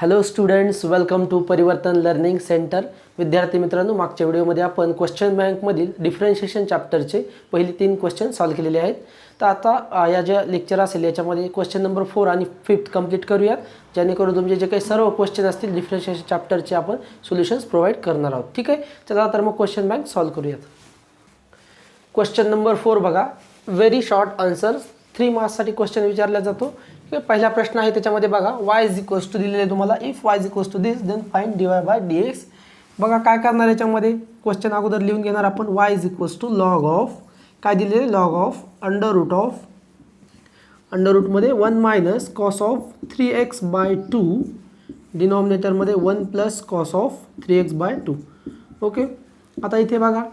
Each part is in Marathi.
हॅलो स्टुडंट्स, वेलकम टू परिवर्तन लर्निंग सेंटर. विद्यार्थी मित्रांनो, मागच्या व्हिडिओमध्ये आपण क्वेश्चन बँकमधील डिफरन्शिएशन चॅप्टरचे पहिली 3 क्वेश्चन सॉल्व केलेले आहेत. तर आता या ज्या लेक्चर असेल याच्यामध्ये क्वेश्चन नंबर 4 आणि 5 कंप्लीट करूयात, जेणेकरून तुमचे जे काही सर्व क्वेश्चन असतील डिफरन्शिएशन चॅप्टरचे आपण सोल्युशन्स प्रोव्हाइड करणार आहोत. ठीक आहे, चला तर मग क्वेश्चन बँक सॉल्व करूयात. क्वेश्चन नंबर 4 बघा, व्हेरी शॉर्ट आन्सर. 3 मार्क्ससाठी क्वेश्चन विचारला जातो. पहिला प्रश्न आहे त्याच्यामध्ये बघा, y इज इक्वल्स टू दिलेले तुम्हाला. If y is equals to this then find dy by dx. बघा काय करणार याच्यामध्ये, क्वेश्चन अगोदर लिहून घेणार आपण. y is equals to log of काय दिलेले, लॉग ऑफ अंडर रूटमध्ये 1 minus cos of 3x by 2, डिनॉमिनेटरमध्ये 1 plus cos of 3x by 2. Okay, आता इथे बघा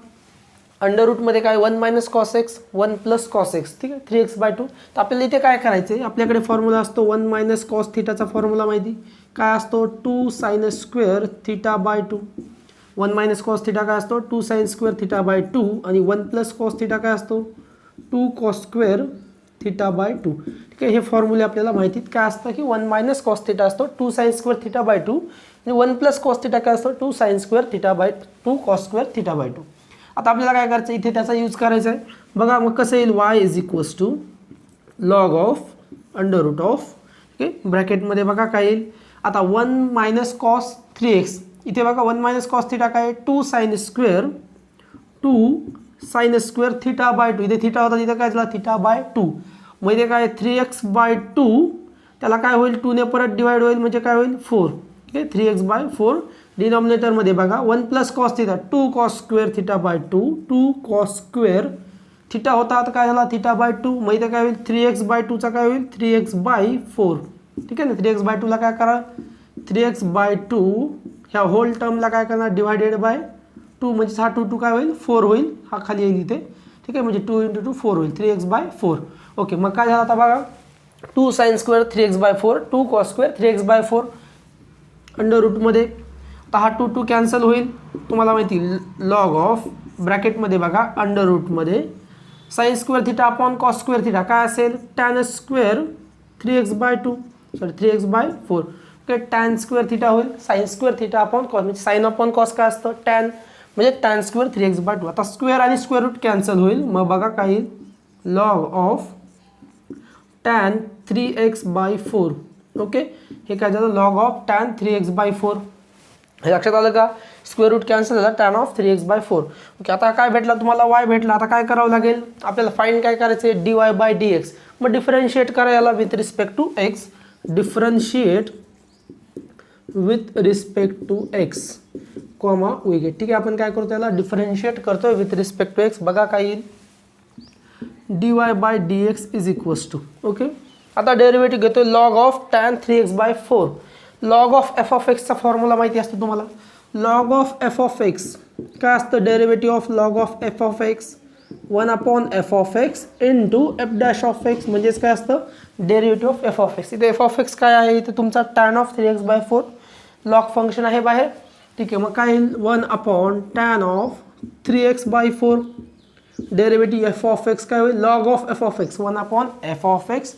अंडर रूटमध्ये काय 1 minus cos x 1 plus cos x. ठीक आहे, 3x बाय 2. तर आपल्याला इथे काय करायचं आहे, आपल्याकडे फॉर्म्युला असतो 1 मायनस कॉस थिटाचा फॉर्म्युला माहिती काय असतो, 2 sine square theta by 2. 1 minus cos theta काय असतो, 2 साइन स्क्वेअर थिटा बाय 2. आणि 1 प्लस कॉस थिटा काय असतो, 2 कॉस स्क्वेअर थिटा बाय 2. ठीक आहे, हे फॉर्म्युले आपल्याला माहितीत काय असतं की 1 मायनस कॉस थिटा असतो 2 साइन स्क्वेअर थिटा बाय 2 आणि 1 प्लस कॉस थिटा काय असतो 2 sine square theta by 2 cos square theta by 2. आता आपल्याला काय करायचं, इथे त्याचा यूज करायचा आहे. बघा मग कसं येईल, y is equals to log of under root of. Okay, ब्रॅकेटमध्ये बघा काय येईल, आता 1 मायनस कॉस 3x. इथे बघा 1 मायनस कॉस थिटा काय, 2 साइन स्क्वेअर थिटा बाय 2. इथे थिटा होता, तिथे काय झाला थिटा बाय 2. मग इथे काय 3x बाय 2, त्याला काय होईल 2 ने परत डिवाइड होईल म्हणजे काय होईल 4. ठीक आहे, 3x बाय 4. डिनॉमिनेटरमध्ये बघा 1 plus cos theta 2 cos square theta by 2 cos square theta होता, आता काय झाला थिटा बाय 2. मग इथे काय होईल 3x बाय 2चा काय होईल 3x बाय 4. ठीक आहे ना, 3x बाय 2ला काय करा, 3x बाय 2 ह्या होल टर्मला काय करणार डिवायडेड बाय 2, म्हणजे हा 2 काय होईल 4 होईल, हा खाली येईल इथे. ठीक आहे, म्हणजे 2 × 2 4 होईल, 3x बाय 4. ओके, मग काय झालं आता बघा, 2 sine square 3x by 4, 2 cos square 3x by 4 under रूटमध्ये. आता हा 2 कॅन्सल होईल, तुम्हाला माहिती लॉग ऑफ ब्रॅकेटमध्ये बघा अंडर रूटमध्ये sine square theta upon cos square theta काय असेल, tan square 3x by 2 3x by 4. Okay, tan square theta होईल sine square theta upon cos, म्हणजे साइन अपॉन कॉस काय असतं टॅन, म्हणजे टॅन स्क्वेअर 3x बाय 2. आता स्क्वेअर आणि स्क्वेअर रूट कॅन्सल होईल, मग बघा काय येईल log of tan 3x by 4. Okay, हे काय झालं log of tan 3x by 4. हे लक्षात आलं का, स्क्वेअर रूट कॅन्सल झाला, tan of 3x by 4. Okay, आता काय भेटला तुम्हाला y भेटला. आता काय करावं लागेल आपल्याला, फाइंड काय करायचं आहे dy बाय dx. मग डिफरन्शिएट करा याला with respect to x, differentiate with respect to x comma we get. ठीक आहे, आपण काय करतो याला डिफरन्शिएट करतोय विथ रिस्पेक्ट टू x. बघा काय येईल dy by dx is equals to. Okay, आता डेरिव्हेटिव्ह घेतोय log of tan 3x by 4. Log of f of एक्सचा फॉर्म्युला माहिती असतो तुम्हाला. Log of f of x काय असतं, derivative of log of f of x 1 upon f of x into f dash of x, म्हणजेच काय असतं derivative of f of x. इथे एफ ऑफ एक्स काय आहे, इथे तुमचा tan of 3x by 4 log function आहे बाहेर. ठीक आहे, मग काय येईल 1 upon tan of 3x by 4. Derivative f of x काय होईल, log of f of x 1 upon f of x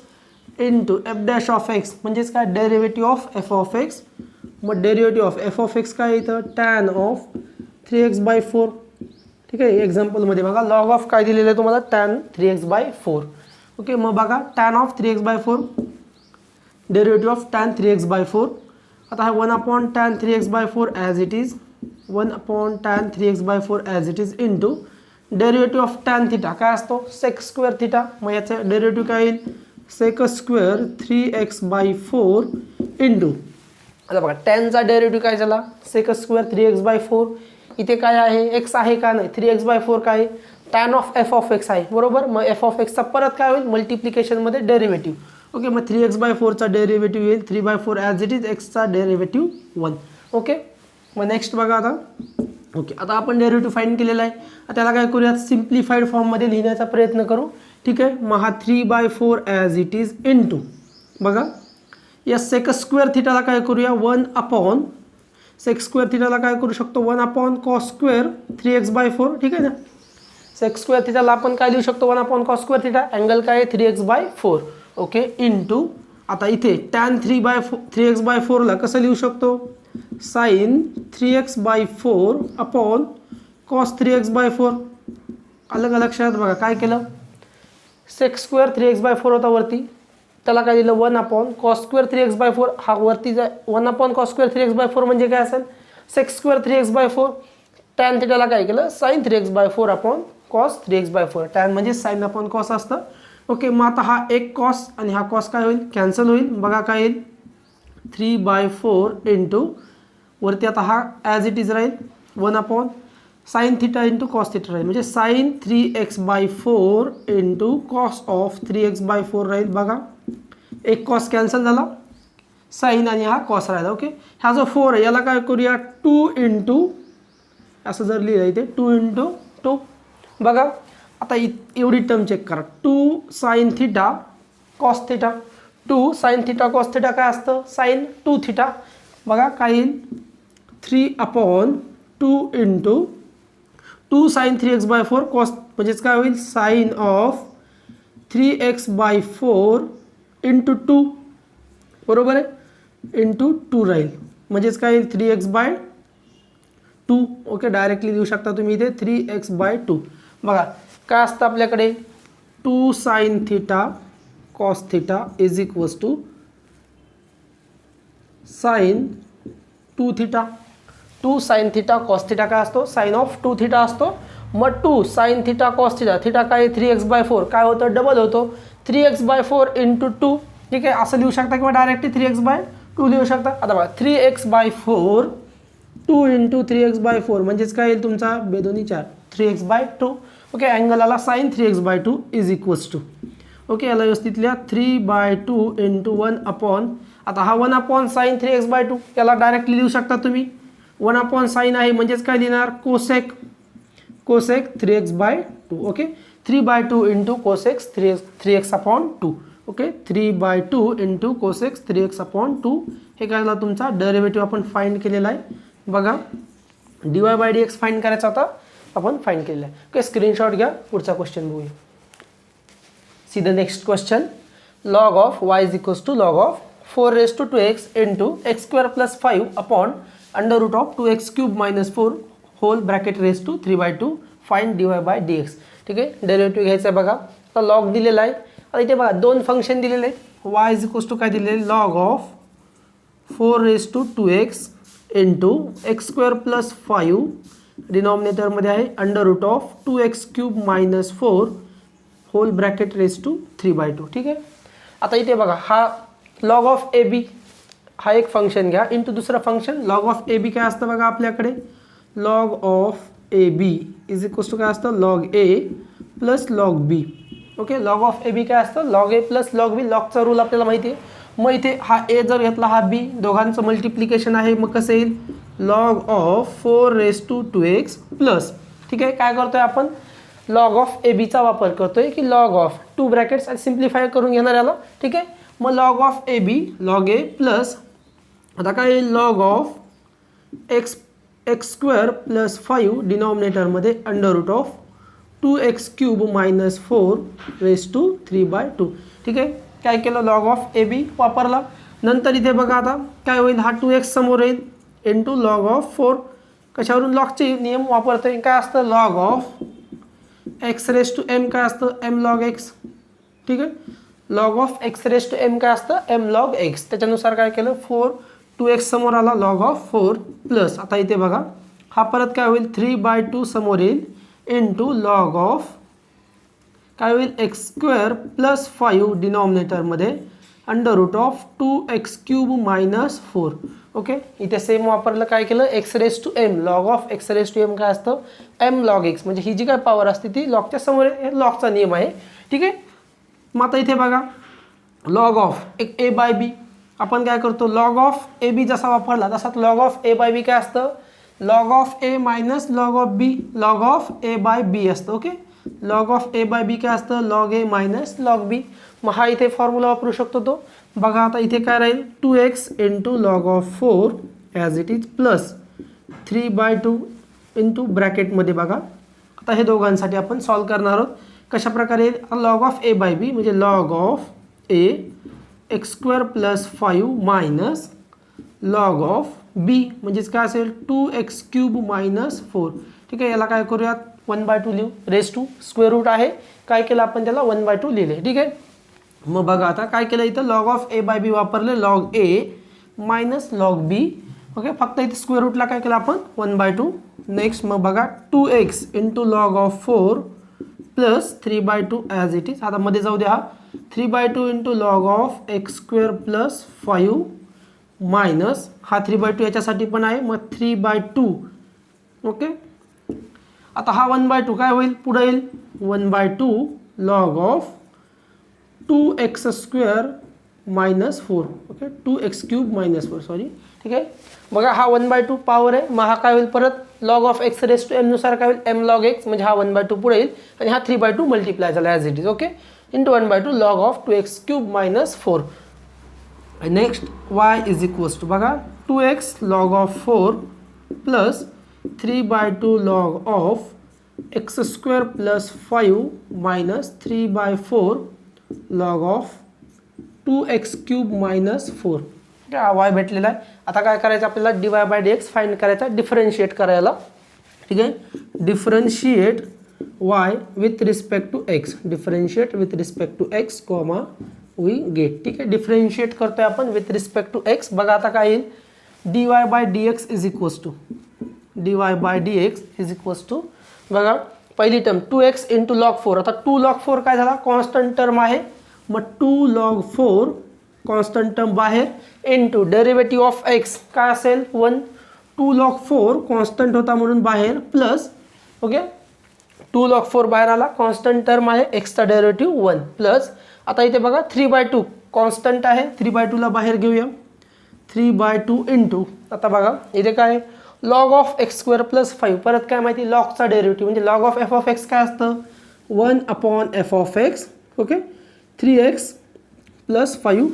into f dash of x, म्हणजेच काय derivative of f of x. मग derivative of f of x काय येतं टॅन ऑफ 3x बाय 4. ठीक आहे, एक्झाम्पलमध्ये बघा लॉग ऑफ काय दिलेलं आहे तुम्हाला टॅन 3x बाय 4. ओके, मग बघा tan of 3x by 4, derivative of tan 3x by 4. आता हा 1 upon tan 3x by 4 as it is, 1 upon tan 3x by 4 as it is into derivative of tan theta काय असतो सेक स्क्वेअर थिटा. मग याचं डेरिव्हेटिव्ह काय येईल sec square 3x by 4 into, आता बघा टॅनचा डेरिव्हेटिव्ह काय झाला सेक स्क्वेअर 3x बाय 4. इथे काय आहे एक्स आहे का नाही, 3x बाय 4 काय tan of f of x आहे बरोबर. मग एफ ऑफ एक्सचा परत काय होईल मल्टिप्लिकेशनमध्ये डेरिव्हेटिव्ह. ओके, मग 3x बाय 4चा डेरिव्हेटिव्ह येईल 3 बाय 4 ॲज इट इज, एक्सचा डेरिव्हेटिव्ह 1. ओके, मग नेक्स्ट बघा आता. ओके, आता आपण डेरिव्हेटिव्ह फाइंड केलेला आहे. त्याला काय करूयात सिम्प्लिफाईड फॉर्ममध्ये लिहिण्याचा प्रयत्न करू. ठीक आहे, मग हा 3 by 4 as it is into बघा या सेक स्क्वेअर थिटाला काय करूया 1 अपॉन सेक स्क्वेअर थिटाला काय करू शकतो 1 upon cos square 3x by 4. ठीक आहे ना, सेक स्क्वेअर थिटाला आपण काय लिहू शकतो 1 upon cos square theta, angle काय आहे 3x बाय 4. ओके, इंटू आता इथे tan 3x/4ला कसं लिहू शकतो, sin 3x/4 upon cos 3x/4. आलं का लक्षात? बघा काय केलं, sec² 3x/4 होता वरती, त्याला काय दिलं 1 अपॉन cos² 3x/4. हा वरती 1 अपॉन cos² 3x/4 म्हणजे काय असेल, sec² 3x/4. tan थीटाला काय केलं, sin 3x/4 upon cos 3x/4. tan म्हणजे sin अपॉन cos असतं. ओके, मग आता हा एक cos आणि हा cos काय होईल, कॅन्सल होईल. बघा काय येईल, 3/4 इंटू वरती आता हा ॲज इट इज राहील 1 upon sin theta into cos theta राहील, म्हणजे sin 3x/4 into cos of 3x/4 राहील. बघा एक cos कॅन्सल झाला, sin आणि हा cos राहिला. ओके, हा जो 4 आहे याला काय करूया, 2 इंटू असं जर लिहिलं इथे 2 इंटू 2. बघा आता एवढी टर्म चेक करा, 2 sin theta cos theta, 2 sin theta cos theta काय असतं, sin 2 थीटा. बघा काय येईल, 3 upon 2 into 2 sin 3x/4 cos, म्हणजेच काय होईल, sin ऑफ 3x/4 इंटू 2, बरोबर आहे, इंटू 2 राहील, म्हणजेच काय येईल 3x/2. ओके, डायरेक्टली लिहू शकता तुम्ही इथे 3x/2. बघा काय असतं आपल्याकडे, 2 sin theta cos theta is equals to sin 2 theta. 2 sin theta cos theta काय असतो, sin ऑफ 2 थीटा असतो. मग 2 sin theta cos theta, theta काय 3x/4 काय होतं, डबल होतो, 3x/4 इंटू 2. ठीक आहे, असं लिहू शकता किंवा डायरेक्टली 3x/2 लिहू शकता. आता बघा 3x/4 2 इंटू 3x/4 म्हणजेच काय येईल तुमचा, बेदोनी 4, 3x/2. ओके, अँगल आला sin 3x/2 is equals to. Okay, याला व्यवस्थित लिहा, 3/2 इंटू 1 अपॉन, आता हा 1 अपॉन sin 3x/2 याला डायरेक्टली लिहू शकता तुम्ही, 1 अपॉन sin आहे म्हणजेच काय लिहिणार, cosec 3x/2. Okay, 3/2 into cosec 3x/2. Okay, 3/2 into cosec 3x/2. हे काय झालं तुमचा डेरिव्हेटिव्ह आपण फाइंड केलेला आहे. बघा dy/dx फाइंड करायचा होता, आपण फाइंड केलेला आहे. ओके, स्क्रीनशॉट घ्या, पुढचा क्वेश्चन बघूया. See the next question, log of y is equals to log of 4^2x into x² plus 5 upon under root of 2x³ minus 4 whole bracket raised to 3/2 find dy/dx. ठीक आहे, डेरिव्हेटिव्ह घ्यायचा आहे. बघा आता लॉग दिलेला आहे. आता इथे बघा दोन फंक्शन दिलेले आहेत. y इज इक्वल्स टू काय दिलेले, log of 4^2x into x² plus 5 डिनॉमिनेटरमध्ये आहे under root of 2x³ minus 4 whole bracket raise to 3/2. ठीक आहे, आता इथे बघा हा लॉग ऑफ ए बी हा एक फंक्शन घ्या इंटू दुसरं function. Log of A B काय असतं बघा आपल्याकडे, log of A B is equals to काय असतं, log A plus log B. Okay, log of A B काय असतं, लॉग ए प्लस लॉग बी. लॉगचा रूल आपल्याला माहिती आहे. मग इथे हा ए जर घेतला हा बी, दोघांचं मल्टिप्लिकेशन आहे, मग कसं येईल, लॉग ऑफ 4^2x प्लस. ठीक आहे, काय करतोय आपण, लॉग ऑफ ए बीचा वापर करतोय की लॉग ऑफ 2 ब्रॅकेट्स सिम्प्लिफाय करून घेणार याला. ठीक आहे, मग log of A b log A plus आता काय येईल, लॉग ऑफ x² प्लस 5 डिनॉमिनेटरमध्ये under root of 2x³ minus 4 raise to 3/2. ठीक आहे, काय केलं, लॉग ऑफ ए बी वापरला. नंतर इथे बघा आता काय होईल, हा 2x समोर येईल इंटू लॉग ऑफ 4. कशावरून, लॉगचे नियम वापरतोय. काय असतं, लॉग ऑफ x⁻m काय असतं, m log x. ठीक आहे, लॉग ऑफ x⁻m काय असतं, m log x. त्याच्यानुसार काय केलं, 2x समोर आला, लॉग ऑफ 4 प्लस आता इथे बघा हा परत काय होईल, 3/2 समोर येईल इंटू लॉग ऑफ काय होईल, x² प्लस 5 डिनॉमिनेटरमध्ये under root of 2x³ minus 4. Okay, इथे सेम वापरलं, काय केलं, x⁻m लॉग ऑफ x⁻m काय असतं, m log x. म्हणजे ही जी काय पॉवर असते ती लॉगच्या समोर आहे, लॉगचा नियम आहे. ठीक आहे, मग आता इथे बघा लॉग ऑफ a/b आपण काय करतो, लॉग ऑफ ए बी जसा वापरला तसाच लॉग ऑफ a/b काय असतं, log of a minus log of b, log of a/b असतं. ओके, लॉग ऑफ a/b काय असतं, log a minus log b. मग हा इथे फॉर्म्युला वापरू शकतो तो. बघा आता इथे काय राहील, 2x into log of 4 as it is plus 3/2 into ब्रॅकेटमध्ये बघा. आता हे दोघांसाठी आपण सॉल्व करणार आहोत. कशा प्रकारे, लॉग ऑफ a/b म्हणजे log of a x square plus 5 minus log of b म्हणजेच काय असेल 2x क्यूब मायनस 4. ठीक आहे, याला काय करूयात 1/2 लिहू. रेस टू स्क्वेअर रूट आहे, काय केलं आपण त्याला 1/2 लिहिले. ठीक आहे, मग बघा आता काय केलं इथं लॉग ऑफ ए बाय बी वापरले, लॉग ए मायनस लॉग बी. ओके, फक्त इथे स्क्वेअर रूटला काय केलं आपण 1/2. नेक्स्ट मग बघा 2x into log of 4 plus 3/2 as it is. आता मध्ये जाऊ द्या, 3/2 into log of x square plus 5 minus हा 3/2 याच्यासाठी पण आहे, मग 3/2. ओके, आता हा 1/2 काय होईल पुढे येईल 1/2 log of 2x square minus 4. Okay, 2x cube minus 4 sorry. ठीक आहे, बघा हा 1/2 पॉवर आहे, मग हा काय होईल परत log of x raise to m नुसार काय होईल एम लॉग एक्स, म्हणजे हा 1/2 पुढे येईल आणि हा 3/2 मल्टिप्लाय झाला as it is. Okay, into 1/2 log of 2x cube minus 4. Next y is equals to बघा 2x log of 4 plus 3/2 log of x square plus 5 minus 3/4 log of 2x cube minus 4. हा वाय भेटलेला आहे. आता काय करायचं आपल्याला dy/dx फाइंड करायचा, डिफरन्शिएट करायला. ठीक आहे, differentiate y with respect to x, differentiate with respect to x comma we get. ठीक आहे, डिफरन्शिएट करतोय आपण विथ रिस्पेक्ट टू x. बघा आता काय येईल dy/dx is equals to dy/dx is equals to बघा पहिली टर्म 2x इंटू लॉग 4. आता 2 लॉग 4 काय झाला कॉन्स्टंट टर्म आहे, मग 2 लॉग 4 कॉन्स्टंट टर्म बाहेर इंटू डेरिव्हेटिव्ह ऑफ एक्स काय असेल 1. 2 लॉग 4 कॉन्स्टंट होता म्हणून बाहेर प्लस. ओके, 2 लॉग 4 बाहेर आला, कॉन्स्टंट टर्म आहे एक्सचा डेरिव्हेटिव्ह 1 प्लस. आता इथे बघा 3/2 कॉन्स्टंट आहे, 3/2ला बाहेर घेऊया 3/2 इंटू. आता बघा इथे काय log of x square plus 5, परत काय माहिती लॉगचा डेरिव्हेटिव्ह म्हणजे log of f of x काय असतं 1/f(x). Okay, 3x plus 5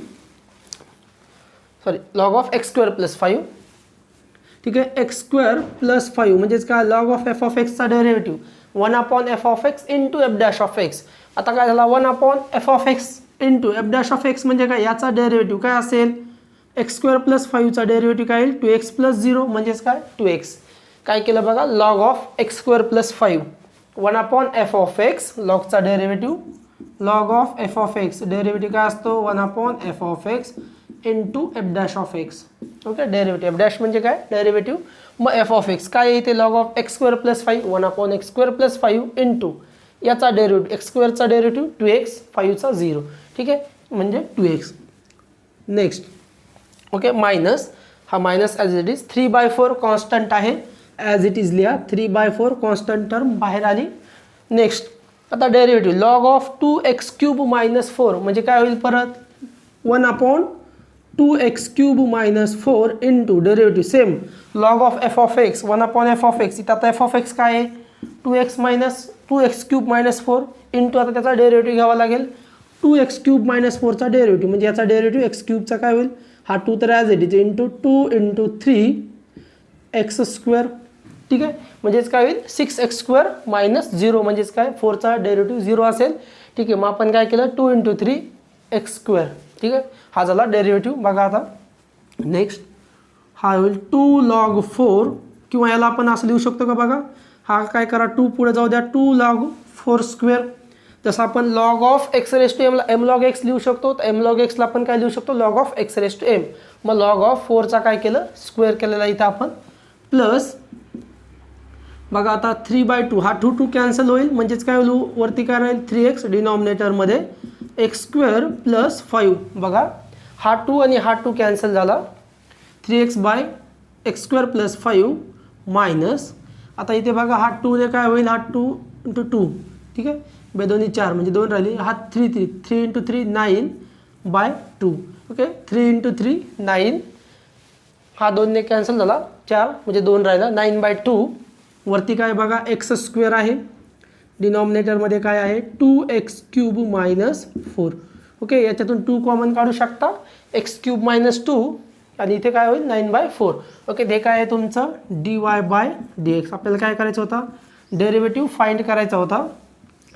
sorry log of x square plus 5. ठीक आहे, एक्स स्क्वेअर प्लस 5 म्हणजेच काय लॉग ऑफ एफ ऑफ एक्सचा डेरिव्हेटिव्ह 1/f(x) इंटू f'(x). आता काय झाला 1/f(x) इंटू f'(x) म्हणजे काय याचा डेरिव्हेटिव्ह काय असेल एक्स स्क्वेअर प्लस 5चा डेरिव्हेटिव्ह काय येईल 2x प्लस 0 म्हणजेच काय 2x. काय केलं बघा log of x square plus 5 1/f(x) लॉगचा derivative log of f of x derivative काय असतो 1/f(x) into f'(x). Okay, derivative f' म्हणजे काय डेरिव्हेटिव्ह, मग एफ ऑफ एक्स काय येते log of x square plus 5 1/x² plus 5 into याचा डेरिव्हेटिव्ह एक्स स्क्वेअरचा डेरिव्हेटिव्ह 2x 5चा 0. ठीक आहे, म्हणजे 2x. नेक्स्ट ओके मायनस हा minus as it is 3/4 constant आहे ॲज इट इज लिहा 3/4 कॉन्स्टंट टर्म बाहेर आली. नेक्स्ट आता derivative log of 2x cube minus 4 म्हणजे काय होईल परत 1/2x cube minus 4 into derivative same log of f of x 1/f(x). इथं आता एफ ऑफ एक्स काय आहे 2x क्यूब मायनस 4 इंटू आता त्याचा डेरिव्हेटिव्ह घ्यावा लागेल 2x क्यूब मायनस 4चा डेरिव्हेटिव्ह म्हणजे याचा डेरिव्हेटिव्ह एक्स क्यूबचा काय होईल हा 2 तर as it is into 2 into 3x². ठीक आहे, म्हणजेच काय होईल 6x² मायनस 0 म्हणजेच काय 4चा डेरिव्हेटिव्ह 0 असेल. ठीक आहे, मग आपण काय केलं 2 इंटू 3x². ठीक आहे, हा झाला डेरिव्हेटिव्ह. बघा आता नेक्स्ट हा होईल 2 लॉग 4 किंवा याला आपण असं लिहू शकतो का बघा हा काय करा 2 पुढे जाऊ द्या 2 लॉग 4². जसं आपण log of x raise to एमला एम लॉग एक्स लिहू शकतो, तर एम लॉग एक्सला आपण काय लिहू शकतो log of x raise to m. मग लॉग ऑफ 4चा काय केलं स्क्वेअर केलेला इथं आपण प्लस. बघा आता 3/2 हा 2 कॅन्सल होईल म्हणजेच काय होईल वरती काय राहील 3x डिनॉमिनेटरमध्ये x² प्लस 5. बघा हा 2 आणि हा 2 कॅन्सल झाला 3x/x² प्लस 5 मायनस. आता इथे बघा हा 2 ने काय होईल हा 2 इंटू 2. ठीक आहे, बेदोनी 4 म्हणजे 2 राहिली हा 3 इंटू 3 9/2. ओके, 3 इंटू 3 9 हा 2 ने कॅन्सल झाला 4 म्हणजे 2 राहिला 9/2. वरती काय बघा x² आहे डिनॉमिनेटरमध्ये काय आहे 2x क्यूब मायनस 4. ओके, याच्यातून 2 कॉमन काढू शकता x³ मायनस 2 आणि इथे काय होईल 9/4. ओके, ते काय आहे तुमचं dy/dx. आपल्याला काय करायचं होता डेरिव्हेटिव्ह फाइंड करायचा होता,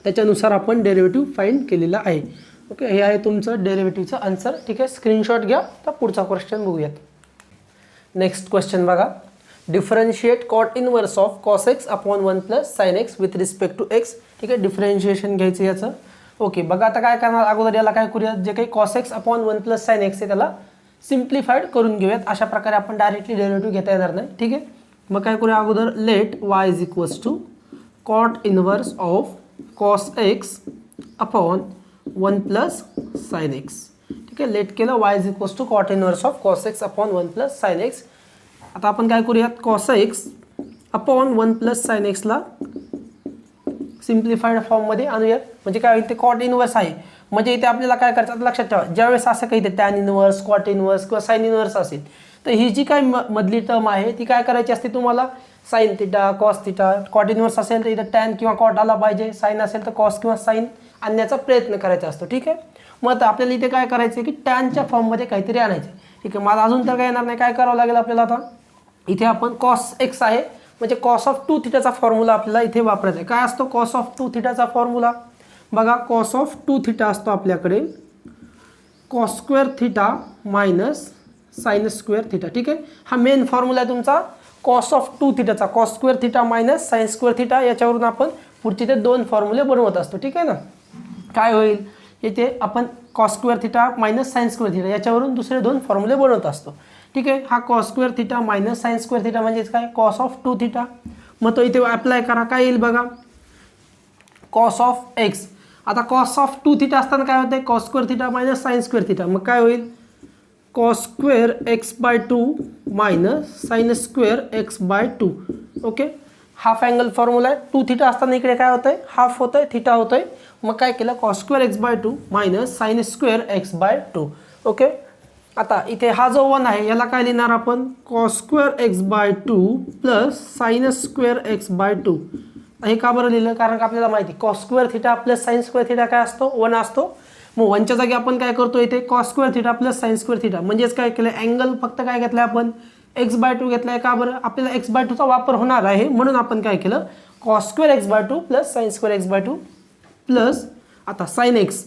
त्याच्यानुसार आपण डेरिव्हेटिव्ह फाइंड केलेला आहे. ओके, हे आहे तुमचं डेरिव्हेटिव्हचं आन्सर. ठीक आहे, स्क्रीनशॉट घ्या. तर पुढचा क्वेश्चन बघूयात. नेक्स्ट क्वेश्चन बघा. Differentiate cot inverse of cos x upon 1 plus sine x with respect to x. ठीक आहे, डिफरन्शिएशन घ्यायचं याचं. ओके, बघा आता काय करणार, अगोदर याला काय करूयात, जे काही cos x upon 1 plus sine x आहे त्याला सिम्प्लिफाईड करून घेऊयात. अशा प्रकारे आपण डायरेक्टली डेरिव्हेटिव्ह घेता येणार नाही. ठीक आहे, मग काय करूया, अगोदर let y is equals to cot inverse of cos x upon 1 plus sine x. ठीक आहे, लेट केलं y is equals to cot inverse of cos x upon 1 plus sine x. आता आपण काय करूयात, cos x upon 1 plus sine एक्सला सिम्प्लिफाईड फॉर्ममध्ये आणूयात. म्हणजे काय होईल, ते कॉट इनवर्स आहे. म्हणजे इथे आपल्याला काय करायचं, लक्षात ठेवा, ज्यावेळेस असं काही ते टॅन इनवर्स, कॉट इनवर्स किंवा साइन इनवर्स असेल, तर ही जी काय मधली टर्म आहे ती काय करायची असते तुम्हाला, sine theta, cos theta. Cot inverse असेल तर इथं टॅन किंवा कॉट आला पाहिजे, साइन असेल तर कॉस किंवा साइन आणण्याचा प्रयत्न करायचा असतो. ठीक आहे, मग आता आपल्याला इथे काय करायचं आहे की टॅनच्या फॉर्ममध्ये काहीतरी आणायचं. ठीक आहे, मला अजून तर काय येणार नाही. काय करावं लागेल आपल्याला, आता इथे आपण कॉस एक्स आहे म्हणजे कॉस ऑफ 2 थिटाचा फॉर्म्युला आपल्याला इथे वापरायचा आहे. काय असतो कॉस ऑफ 2 थिटाचा फॉर्म्युला, बघा कॉस ऑफ 2 थिटा असतो आपल्याकडे cos square theta minus sine square theta. ठीक आहे, हा मेन फॉर्म्युला आहे तुमचा कॉस ऑफ 2 थिटाचा, cos square theta minus sine square theta. याच्यावरून आपण पुढचे ते 2 फॉर्म्युले बनवत असतो. ठीक आहे ना, काय होईल, येथे आपण cos square theta minus sine square theta याच्यावरून दुसरे 2 फॉर्म्युले बनवत असतो. ठीक आहे, हा cos square theta minus sine square theta म्हणजेच काय, कॉस ऑफ 2 थिटा. मग तो इथे अप्लाय करा, काय येईल बघा, कॉस ऑफ एक्स. आता कॉस ऑफ 2 थिटा असताना काय होते, cos square theta minus sine square theta. मग काय होईल, cos square x by 2 minus sine square x by 2. Okay, half angle formula आहे. 2 थिटा असताना इकडे काय होतंय, हाफ होतंय, थिटा होतोय. मग काय केलं, cos square x by 2 minus sine square x by 2. Okay, आता इथे हा जो 1 आहे याला काय लिहिणार आपण, cos square x by 2 plus sine square x by 2. हे का बरं लिहिलं, कारण का आपल्याला माहिती cos square theta plus sine square theta काय असतो, 1 असतो. मग 1च्या जागी आपण काय करतो, इथे cos square theta plus sine square theta. म्हणजेच काय केलं, अँगल फक्त काय घेतलं आपण, एक्स बाय 2 घेतलाय. का बरं, आपल्याला एक्स बाय 2चा वापर होणार आहे म्हणून आपण काय केलं, cos square x by 2 plus sine square x by 2 plus आता साइन एक्स.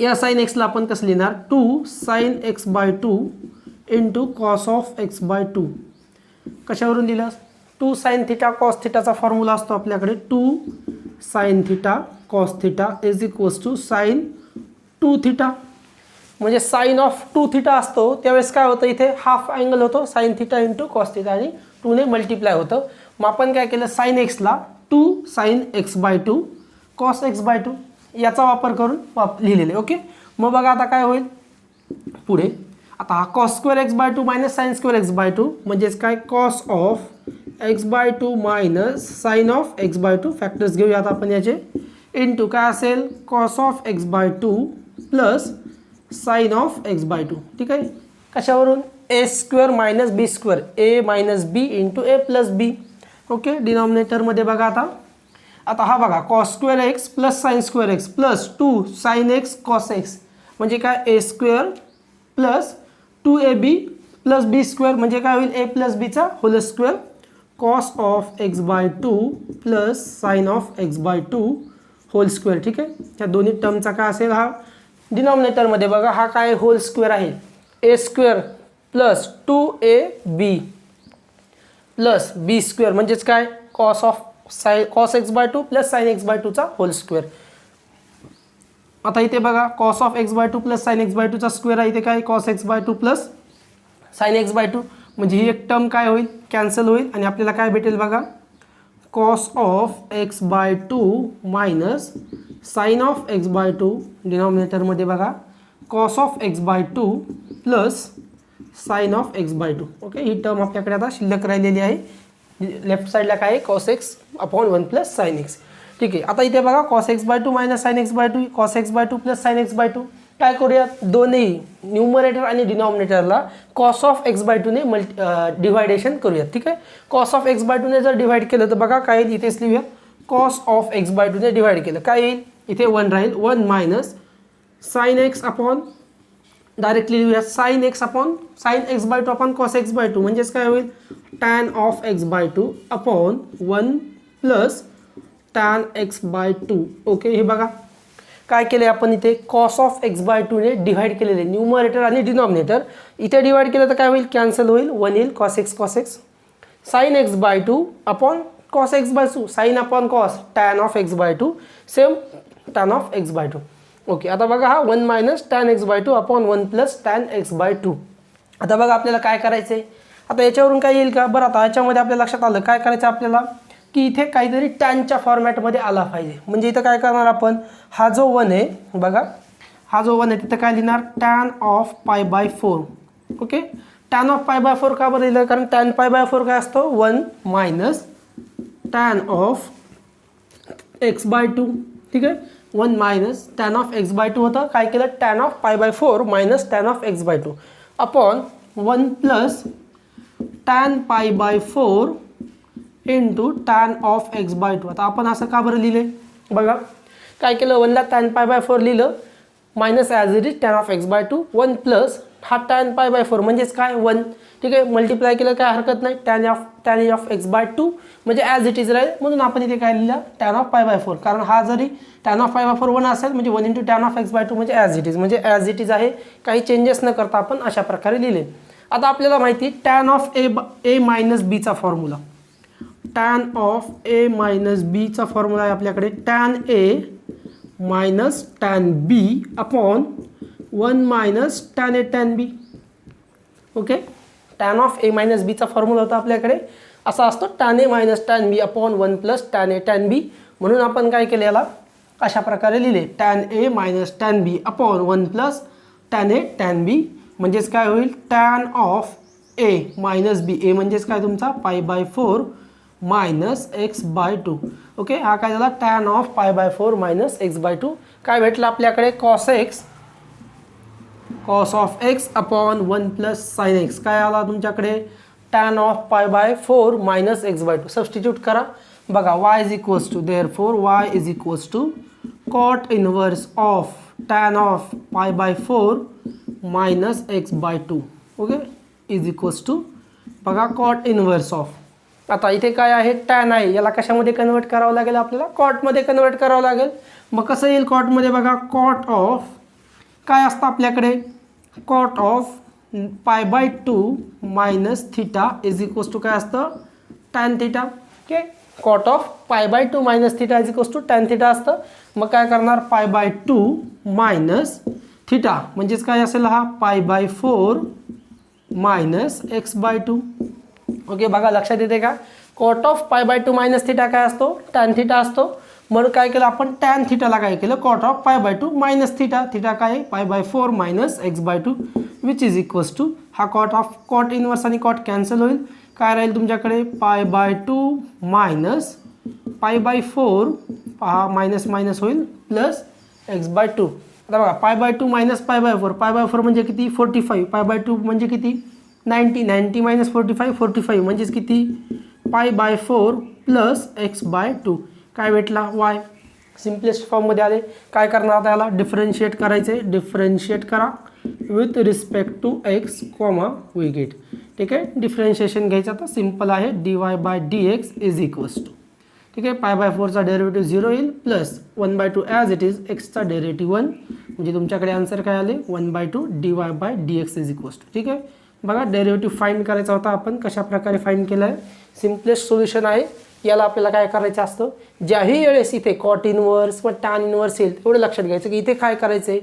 या साइन एक्सला आपण कसं लिहिणार, 2 sine x by 2 into cos of x by 2. कशावरून लिहिलं, 2 साइन थिटा कॉस थिटाचा फॉर्म्युला असतो आपल्याकडे, 2 sine theta cos theta is equals to sine 2 theta. म्हणजे साइन ऑफ 2 थिटा असतो त्यावेळेस काय होतं, इथे हाफ अँगल होतो, sign theta into cos theta आणि 2ने मल्टिप्लाय होतं. मग आपण काय केलं, साइन एक्सला 2 sine x by 2 cos x by 2 याचा वापर करून लिहिलेले. ओके, मग बघा आता काय होईल पुढे, आता हा cos square x by 2 minus sine square x by 2 म्हणजेच काय, cos of x by 2 minus sine of x by 2. Factors घेऊयात आपण याचे, इंटू काय असेल, cos of x by 2 plus sine of x by 2. ठीक आहे, कशावरून, a square minus b square, a minus b into a plus b. Okay, डिनॉमिनेटरमध्ये बघा आता हा बघा cos square x plus sine square x plus 2 sine x cos x म्हणजे काय, a square plus 2ab plus b square म्हणजे काय होईल, ए प्लस बीचा whole square cos of x by 2 plus sine of x by 2 whole square. ठीक आहे, त्या दोन्ही टर्मचा काय असेल, हा डिनॉमिनेटरमध्ये बघा हा काय होल स्क्वेअर आहे, a square plus 2ab plus b square म्हणजेच काय, cos x by 2 plus sine x by 2चा होल स्क्वेअर. आता इथे बघा cos of x by 2 plus sine x by 2चा स्क्वेअर आहे, इथे काय cos x by 2 plus sine x by 2 म्हणजे ही एक टर्म काय होईल, कॅन्सल होईल आणि आपल्याला काय भेटेल बघा, cos of x by 2 minus sine of x by 2. डिनॉमिनेटरमध्ये बघा cos of x by 2 plus sine of x by 2. Okay, ही टर्म आपल्याकडे आता शिल्लक राहिलेली आहे. लेफ्ट साईडला काय आहे, cos x upon 1 plus sine x. ठीक आहे, आता इथे बघा cos x by 2 minus sine x by 2, cos x by 2 plus sine x by 2. काय करूयात, दोन्ही न्यूमरेटर आणि डिनॉमिनेटरला कॉस ऑफ एक्स बाय 2ने डिवायडेशन करूयात. ठीक आहे, कॉस ऑफ एक्स बाय 2ने जर डिवाइड केलं तर बघा काय येईल, इथेच लिहूया, कॉस ऑफ एक्स बाय 2ने डिवाइड केलं काय येईल, इथे 1 राहील, 1 minus sine x upon, directly लिहूया sine x upon sine x by 2 upon cos x by 2 म्हणजेच काय होईल, tan of x by 2 upon 1 plus tan x by 2. Okay, हे बघा काय केले आपण इथे कॉस ऑफ एक्स बाय टूने डिव्हाइड केलेले न्यूमरेटर आणि डिनॉमिनेटर. इथे डिवाइड केलं तर काय होईल, कॅन्सल होईल, 1 येईल cos x sine x by two upon cos x by two, sine upon cos tan of x by two, same tan of x by two. Okay, आता बघा हा 1 minus tan x by two upon 1 plus tan x by two. आता बघा आपल्याला काय करायचं आहे, आता याच्यावरून काय येईल का, बरं आता याच्यामध्ये आपल्या लक्षात आलं काय करायचं आपल्याला की इथे काहीतरी टॅनच्या फॉर्मॅटमध्ये आला पाहिजे. म्हणजे इथं काय करणार आपण, हा जो 1 आहे बघा, हा जो 1 आहे तिथं काय लिहिणार tan of pi by 4. Okay, tan of pi by 4 का बरं लिहिलं, कारण टॅन पाय बाय 4 काय असतो 1 minus tan of x by two. ठीक आहे, 1 minus tan of x by two होतं, काय केलं tan of pi by 4 minus tan of x by two upon 1 plus tan pi by 4 into tan of x by two. आता आपण असं का बरं लिहिले बघा, काय केलं 1ला टॅन पाय बाय 4 लिहिलं minus as it is tan of x by two, 1 plus हा टॅन पाय बाय 4 म्हणजेच काय 1. ठीक आहे, मल्टिप्लाय केलं काय हरकत नाही, tan of x by two म्हणजे ॲज इट इज राहील, म्हणून आपण इथे काय लिहिलं टॅन ऑफ पाय बाय 4. कारण हा जरी टॅन ऑफ पाय बाय 4 1 असेल म्हणजे 1 into tan of x by two म्हणजे ॲज इट इज, म्हणजे ॲज इट इज आहे, काही चेंजेस न करता आपण अशा प्रकारे लिहिले. आता आपल्याला माहिती टॅन ऑफ ए मायनस बीचा formula, tan of a minus बीचा फॉर्म्युला आहे आपल्याकडे tan a minus tan b upon 1 minus tan a tan b. Okay, tan of a minus बीचा फॉर्म्युला होता आपल्याकडे असा असतो tan a minus tan b upon 1 plus tan a tan b. म्हणून आपण काय केले याला अशा प्रकारे लिहिले tan a minus tan b upon 1 plus tan a tan b. म्हणजेच काय होईल tan of a minus b, a म्हणजेच काय तुमचा pi by 4 minus x by two. Okay, हा काय झाला tan of pi by 4 minus x by two. काय भेटलं आपल्याकडे cos of x upon 1 plus sine x. काय आला तुमच्याकडे tan of pi by 4 minus x by two. Substitute करा बघा, y is equals to therefore y is equals to cot inverse of tan of pi by 4 minus x by two. Okay, is equals to बघा कॉट इनवर्स ऑफ. आता इथे काय आहे टॅन आहे, याला कशामध्ये कन्वर्ट करावं लागेल आपल्याला कॉटमध्ये कन्वर्ट करावं लागेल. मग कसं येईल कॉटमध्ये बघा, कॉट ऑफ काय असतं आपल्याकडे cot of pi by 2 minus theta is equals to काय असतं tan theta. Okay, cot of pi by 2 minus theta is equals to tan theta असतं. मग काय करणार पाय बाय 2 मायनस थिटा म्हणजेच काय असेल हा pi by 4 minus x by two. Okay, बघा लक्षात येते का, cot of pi by 2 minus theta काय असतो टॅन थिटा असतो. म्हणून काय केलं आपण टॅन थिटाला काय केलं cot of pi by 2 minus theta. Theta काय आहे pi by 4 minus x by two which is equals to हा कॉट इनवर्स आणि कॉट कॅन्सल होईल. काय राहील तुमच्याकडे पाय बाय 2 मायनस पाय बाय 4 पहा मायनस मायनस होईल प्लस एक्स बाय टू. आता बघा पाय बाय 2 मायनस पाय बाय 4, पाय बाय 4 म्हणजे किती 45, पाय बाय 2 म्हणजे किती 90, 90 मायनस 45 45 म्हणजेच किती पाय by 4 plus x by two. काय भेटला वाय. सिम्पलेस्ट फॉर्ममध्ये आले. काय करणार आता याला डिफरन्शिएट करायचे, डिफरन्शिएट करा with respect to x comma we get. ठीक आहे, डिफरन्शिएशन घ्यायचं आता सिम्पल आहे dy by dx is equals to. ठीक आहे, पाय बाय 4चा डेरिव्हेटिव्ह 0 येईल प्लस 1/2 ॲज इट इज एक्सचा डेरिव्हेटिव्ह 1 म्हणजे तुमच्याकडे आन्सर काय आले 1/2 dy by dx is equals to. ठीक आहे, बघा डेरिव्हेटिव्ह फाइंड करायचा होता आपण कशा प्रकारे फाइंड केला आहे. सिम्पलेस्ट सोल्युशन आहे. याला आपल्याला काय करायचं असतं ज्याही वेळेस इथे कॉट इनवर्स किंवा टॅन इनवर्स येईल एवढं लक्षात घ्यायचं की इथे काय करायचं आहे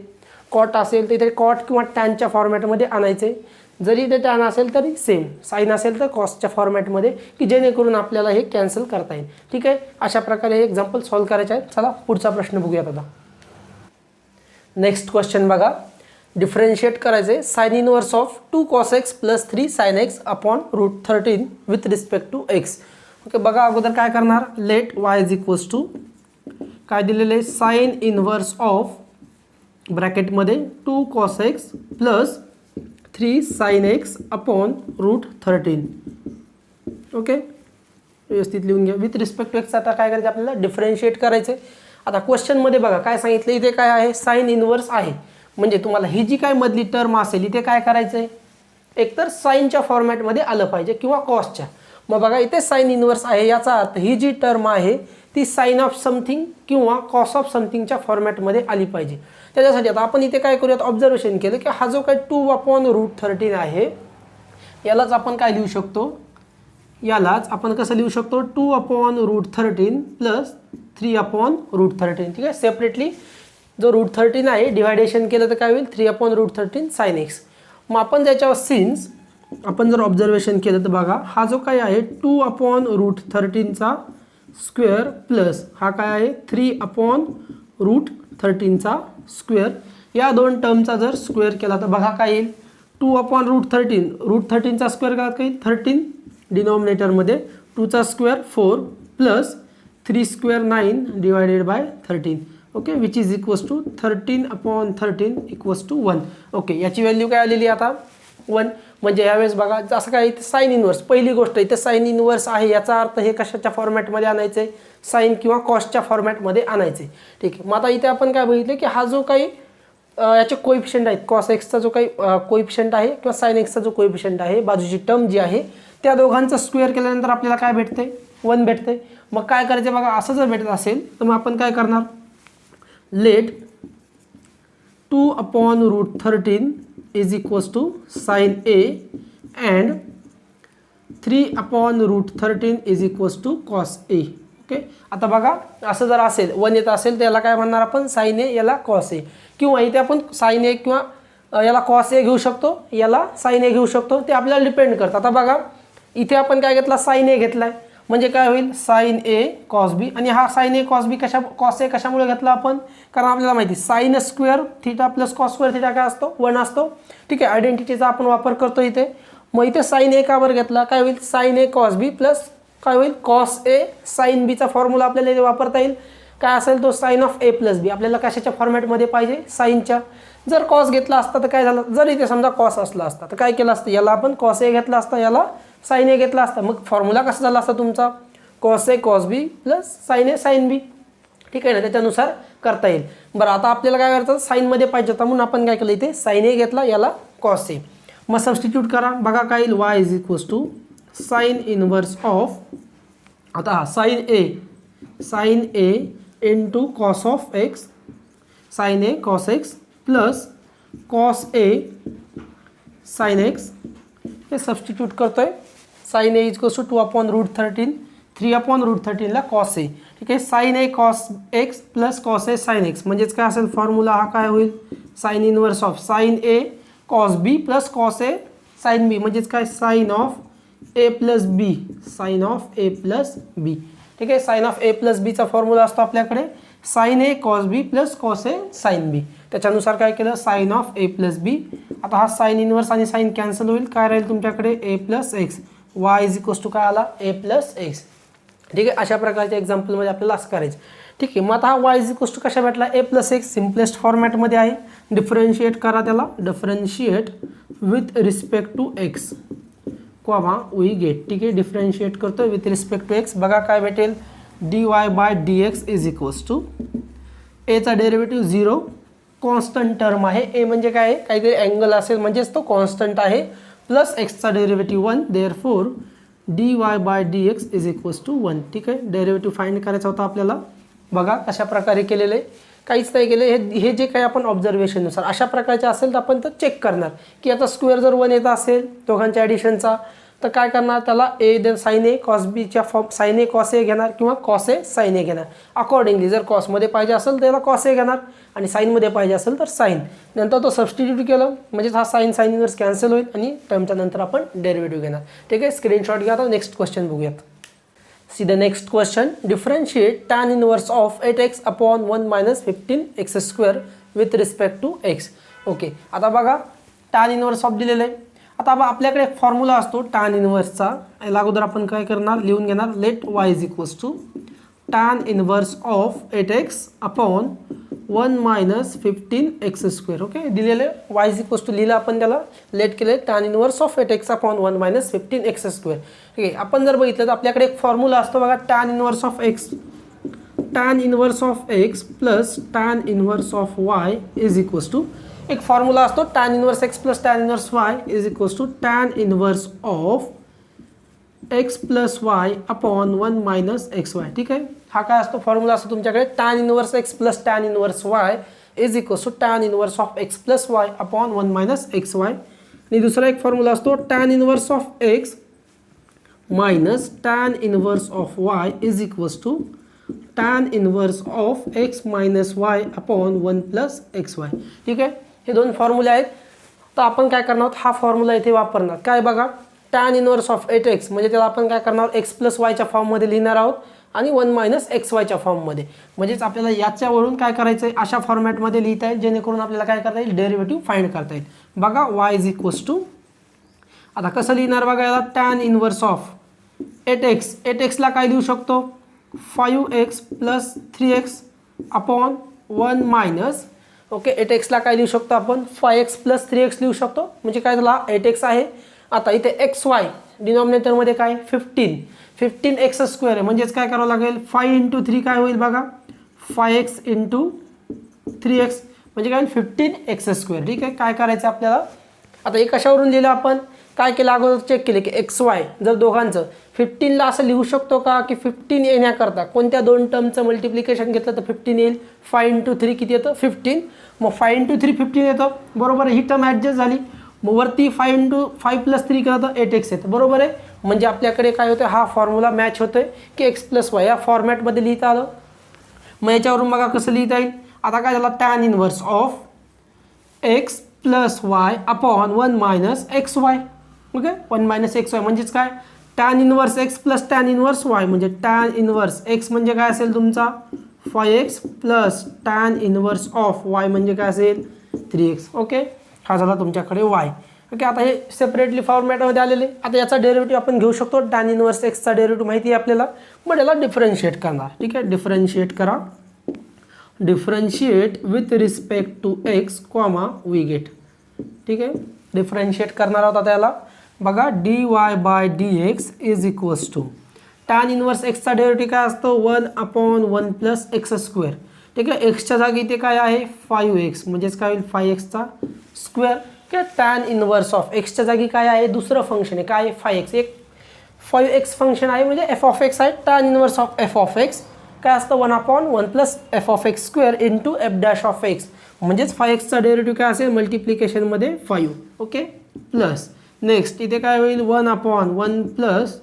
कॉट असेल तर इथे कॉट किंवा टॅनच्या फॉर्मॅटमध्ये आणायचे. जरी इथे टॅन असेल तरी सेम, साईन असेल तर कॉस्टच्या फॉर्मॅटमध्ये की जेणेकरून आपल्याला हे कॅन्सल करता येईल. ठीक आहे, अशा प्रकारे हे एक्झाम्पल सॉल्व्ह करायचे आहेत. चला पुढचा प्रश्न बघूयात आता. नेक्स्ट क्वेश्चन बघा, डिफरन्शिएट करायचे sine inverse of 2 cos x plus 3 sin x upon √13 with respect to x. Okay, बघा अगोदर काय करणार let y is equals to काय दिलेले साइन इनवर्स ऑफ ब्रॅकेटमध्ये 2 cos x plus 3 sin x upon √13. Okay, व्यवस्थित लिहून घ्या. विथ रिस्पेक्ट टू एक्स आता काय करायचं आपल्याला डिफरन्शिएट करायचे. आता क्वेश्चनमध्ये बघा काय सांगितलं इथे काय आहे साइन इनवर्स आहे म्हणजे तुम्हाला ही जी काय मधली टर्म असेल इथे काय करायचं आहे एकतर साईनच्या फॉर्मॅटमध्ये आलं पाहिजे किंवा कॉसच्या. मग बघा इथे साइन इनवर्स आहे याचा अर्थ ही जी टर्म आहे ती साइन ऑफ समथिंग किंवा कॉस ऑफ समथिंगच्या फॉर्मॅटमध्ये आली पाहिजे. त्याच्यासाठी आता आपण इथे काय करूयात, ऑब्झर्वेशन केलं की हा जो काही 2/√13 आहे यालाच आपण काय लिहू शकतो, यालाच आपण कसं लिहू शकतो, 2/√13 प्लस 3/√13. ठीक आहे, सेपरेटली जो √13 आहे डिवायडेशन केलं तर काय होईल, 3/√13 sin x. मग आपण त्याच्यावर सिन्स आपण जर ऑब्झर्वेशन केलं तर बघा हा जो काय आहे 2/√13चा स्क्वेअर प्लस हा काय आहे 3/√13चा स्क्वेअर, या दोन टर्मचा जर स्क्वेअर केला तर बघा काय येईल, 2/√13 √13चा स्क्वेअर काय येईल 13 डिनॉमिनेटरमध्ये, 2चा square 4 plus 3 square 9 divided by 13. Okay, which is equals to 13/13 equals to 1. Okay, याची व्हॅल्यू काय आलेली आता 1. म्हणजे यावेळेस बघा असं काय इथे साइन इनवर्स, पहिली गोष्ट इथे साइन इनवर्स आहे याचा अर्थ हे कशाच्या फॉर्मॅटमध्ये आणायचं आहे, साइन किंवा कॉसच्या फॉर्मॅटमध्ये आणायचं आहे. ठीक आहे, मग आता इथे आपण काय बघितलं की हा जो काही याचे कोइफिशियंट आहेत, कॉस एक्सचा जो काही कोइफिशियंट आहे किंवा साइन एक्सचा जो कोइफिशियंट आहे, बाजूची टर्म जी आहे त्या दोघांचा स्क्वेअर केल्यानंतर आपल्याला काय भेटते, 1 भेटते. मग काय करायचं बघा, असं जर भेटत असेल तर मग आपण काय करणार, late 2/√13 is equals to sin A and 3/√13 is equals to cos A. Okay, आता बघा असं जर असेल 1 येत असेल तर याला काय म्हणणार आपण sin A, याला cos A, किंवा इथे आपण sin A किंवा याला cos A घेऊ शकतो, याला sin A घेऊ शकतो, ते आपल्याला डिपेंड करतं. आता बघा इथे आपण काय घेतला, sin A घेतलाय म्हणजे काय होईल sin A cos B, आणि हा sin A cos B cos A कशामुळे घेतला आपण, कारण आपल्याला माहिती sin square theta plus cos square theta काय असतो 1 असतो. ठीक आहे, आयडेंटिटीचा आपण वापर करतो इथे. मग इथे sin A का बरं घेतला, काय होईल sin A cos B plus काय होईल cos A sin B चा फॉर्म्युला आपल्याला इथे वापरता येईल. काय असेल तो sin of A plus B, आपल्याला कशाच्या फॉर्मॅटमध्ये पाहिजे, साईनच्या. जर cos घेतला असता तर काय झालं, जर इथे समजा cos असला असता तर काय केलं असतं, याला आपण cos A घेतला असता, याला sin A घेतला असता, मग फॉर्म्युला कसा झाला असता तुमचा cos A cos B plus sin A sin B. ठीक आहे ना, त्याच्यानुसार करता येईल. बरं, आता आपल्याला काय करायचं, साईनमध्ये पाहिजे होता म्हणून आपण काय केलं इथे sin A घेतला, याला cos A. मग सबस्टिट्यूट करा, बघा काय येईल, y is equals to sine inverse of, आता हा sin A into cos of x, sin A cos x plus cos A sin x. हे सबस्टिट्यूट करतोय, sin A is equals to 2/√13, 3/√13 ला cos A. ठीक आहे, sin A cos x plus cos A sin x म्हणजेच काय असेल फॉर्म्युला, हा काय होईल sign inverse of sin A cos B plus cos A sin B म्हणजेच काय sin of A plus B, sin of A plus B. ठीक आहे, sin of A plus B चा फॉर्म्युला असतो आपल्याकडे sin A cos B plus cos A sin B. त्याच्यानुसार काय केलं, sin of A plus B. आता हा साइन इनवर्स आणि साइन कॅन्सल होईल, काय राहील तुमच्याकडे A plus x, y is equals to काय आला A प्लस एक्स. ठीक आहे, अशा प्रकारच्या एक्झाम्पलमध्ये आपल्याला असं करायचं. ठीक आहे, मग आता हा y इज इक्वल्स टू कशा भेटला, A प्लस एक्स सिम्पलेस्ट फॉर्मॅटमध्ये आहे. डिफरन्शिएट करा त्याला, differentiate with respect to x comma we get. ठीक आहे, डिफरन्शिएट करतो विथ रिस्पेक्ट टू एक्स, बघा काय भेटेल, dy/dx इज इक्वल्स टू एचा डेरिव्हेटिव्ह 0, कॉन्स्टंट टर्म आहे, ए म्हणजे काय आहे काहीतरी अँगल असेल म्हणजेच तो कॉन्स्टंट आहे, प्लस एक्सचा derivative 1, therefore dy/dx is equals to 1. ठीक आहे, डेरिव्हेटिव्ह फाइंड करायचा होता आपल्याला. बघा कशा प्रकारे केलेलं आहे, काहीच नाही केलं, हे जे काही आपण ऑब्झर्वेशननुसार अशा प्रकारचे असेल तर आपण तर चेक करणार की आता स्क्वेअर जर 1 येत असेल दोघांच्या ॲडिशनचा तर काय करणार, त्याला ए साइन ए कॉस बीच्या form sign A cos A घेणार किंवा कॉस ए साइन ए घेणार. अकॉर्डिंगली जर कॉसमध्ये पाहिजे असेल तर त्याला कॉस ए घेणार आणि साईनमध्ये पाहिजे असेल तर साइन. नंतर तो सबस्टिट्यूट केलं म्हणजेच हा साइन इनवर्स कॅन्सल होईल आणि टर्मच्या नंतर आपण डेरिव्हेटिव्ह घेणार. ठीक आहे, स्क्रीनशॉट घ्या. आता नेक्स्ट क्वेश्चन बघूयात. See the next question, differentiate tan inverse of 8x upon 1 - 15x² with respect to x. Okay, आता बघा tan इनवर्स ऑफ दिलेलं आहे. आता आपल्याकडे एक फॉर्म्युला असतो tan इनवर्सचा, याला अगोदर आपण काय करणार, लिहून घेणार, let y is equals to tan inverse of 8x upon 1 - 15x². Okay, दिलेले y इज इक्वल्स टू लिहिलं आपण, त्याला लेट केले tan inverse of 8x upon 1 - 15x². ठीक आहे, आपण जर बघितलं तर आपल्याकडे एक फॉर्म्युला असतो बघा, tan inverse of x plus tan inverse of y is equals to, एक फॉर्म्युला असतो tan inverse x plus tan inverse y is equals to tan inverse of x plus y upon 1 - xy. ठीक आहे, हा काय असतो फॉर्म्युला असतो तुमच्याकडे tan inverse x plus tan inverse y is equals to tan inverse of x plus y upon 1 minus x y. आणि दुसरा एक फॉर्म्युला असतो tan inverse of x minus tan inverse of y is equals to tan inverse of x minus y upon 1 plus x y. ठीक आहे, हे दोन फॉर्म्युले आहेत. तर आपण काय करणार आहोत, हा फॉर्म्युला इथे वापरणार. काय बघा, tan इनवर्स ऑफ 8x म्हणजे त्याला आपण काय करणार x प्लस वायच्या फॉर्ममध्ये लिहिणार आहोत आणि 1 मायनस एक्स वायच्या फॉर्ममध्ये. म्हणजेच आपल्याला याच्यावरून काय करायचं आहे, अशा फॉर्मॅटमध्ये लिहिता येईल जेणेकरून आपल्याला काय करता येईल, डेरिव्हेटिव्ह फाइंड करता येईल. बघा y इज इक्वल्स टू, आता कसं लिहिणार बघा याला, tan इनवर्स ऑफ 8x, 8xला काय लिहू शकतो 5x plus 3x upon 1 minus, okay 8xला काय लिहू शकतो आपण 5x प्लस 3x लिहू शकतो. म्हणजे काय झाला 8x आहे. आता इथे एक्स वाय डिनॉमिनेटरमध्ये काय 15x स्क्वेअर आहे. म्हणजेच काय करावं लागेल 5 इंटू 3 काय होईल बघा 5x इंटू 3x म्हणजे काय 15x स्क्वेअर. ठीक आहे, काय करायचं आपल्याला आता, हे कशावरून लिहिलं आपण, काय केलं अगोदर चेक केले की एक्स वाय जर दोघांचं 15ला असं लिहू शकतो का की 15 येण्याकरता कोणत्या दोन टर्मचं मल्टिप्लिकेशन घेतलं तर 15 येईल. 5 इंटू 3 किती येतं 15. मग 5 इंटू 3 15 येतं बरोबर. ही टर्म ॲडजस्ट झाली. मग वरती 5 इंटू 5 प्लस 3 केलं तर 8x येतं बरोबर आहे. म्हणजे आपल्याकडे काय होतं, हा फॉर्म्युला मॅच होतोय की एक्स प्लस वाय या फॉर्मॅटमध्ये लिहिता आलं. मग याच्यावरून बघा कसं लिहिता येईल. आता काय झालं tan inverse of x plus y upon 1 minus x Y. Okay 1 minus x Y म्हणजेच काय tan inverse x plus tan inverse Y म्हणजे tan इनवर्स एक्स म्हणजे काय असेल तुमचा 5x plus tan inverse of Y म्हणजे काय असेल 3x. ओके, हा झाला तुमच्याकडे y. ओके, आता हे सेपरेटली फॉर्मॅटमध्ये आलेले. आता याचा डेरिव्हेटिव्ह आपण घेऊ शकतो. tan इनवर्स एक्सचा डेरिव्हेटिव्ह माहिती आहे आपल्याला. मग याला डिफरन्शिएट करणार. ठीक आहे, डिफरन्शिएट करा. Differentiate with respect to x comma we get. ठीक आहे, डिफरन्शिएट करणार आहोत आता याला. बघा dy by dx is equals to tan inverse एक्सचा डेरिव्हेटिव्ह काय असतो 1 अपॉन 1 प्लस एक्स स्क्वेअर. ठीक आहे, एक्सच्या जागी इथे काय आहे 5x म्हणजेच काय होईल 5xचा स्क्वेअर. ठीक आहे, tan इनवर्स ऑफ एक्सच्या जागी काय आहे दुसरं फंक्शन आहे काय 5x, एक 5x फंक्शन आहे म्हणजे f ऑफ एक्स आहे. tan inverse of f of x काय असतं 1 upon 1 plus f of x square into f dash of x म्हणजेच 5xचा डेरिव्हेटिव्ह काय असेल मल्टिप्लिकेशनमध्ये 5. ओके, प्लस नेक्स्ट इथे काय होईल 1 अपॉन 1 प्लस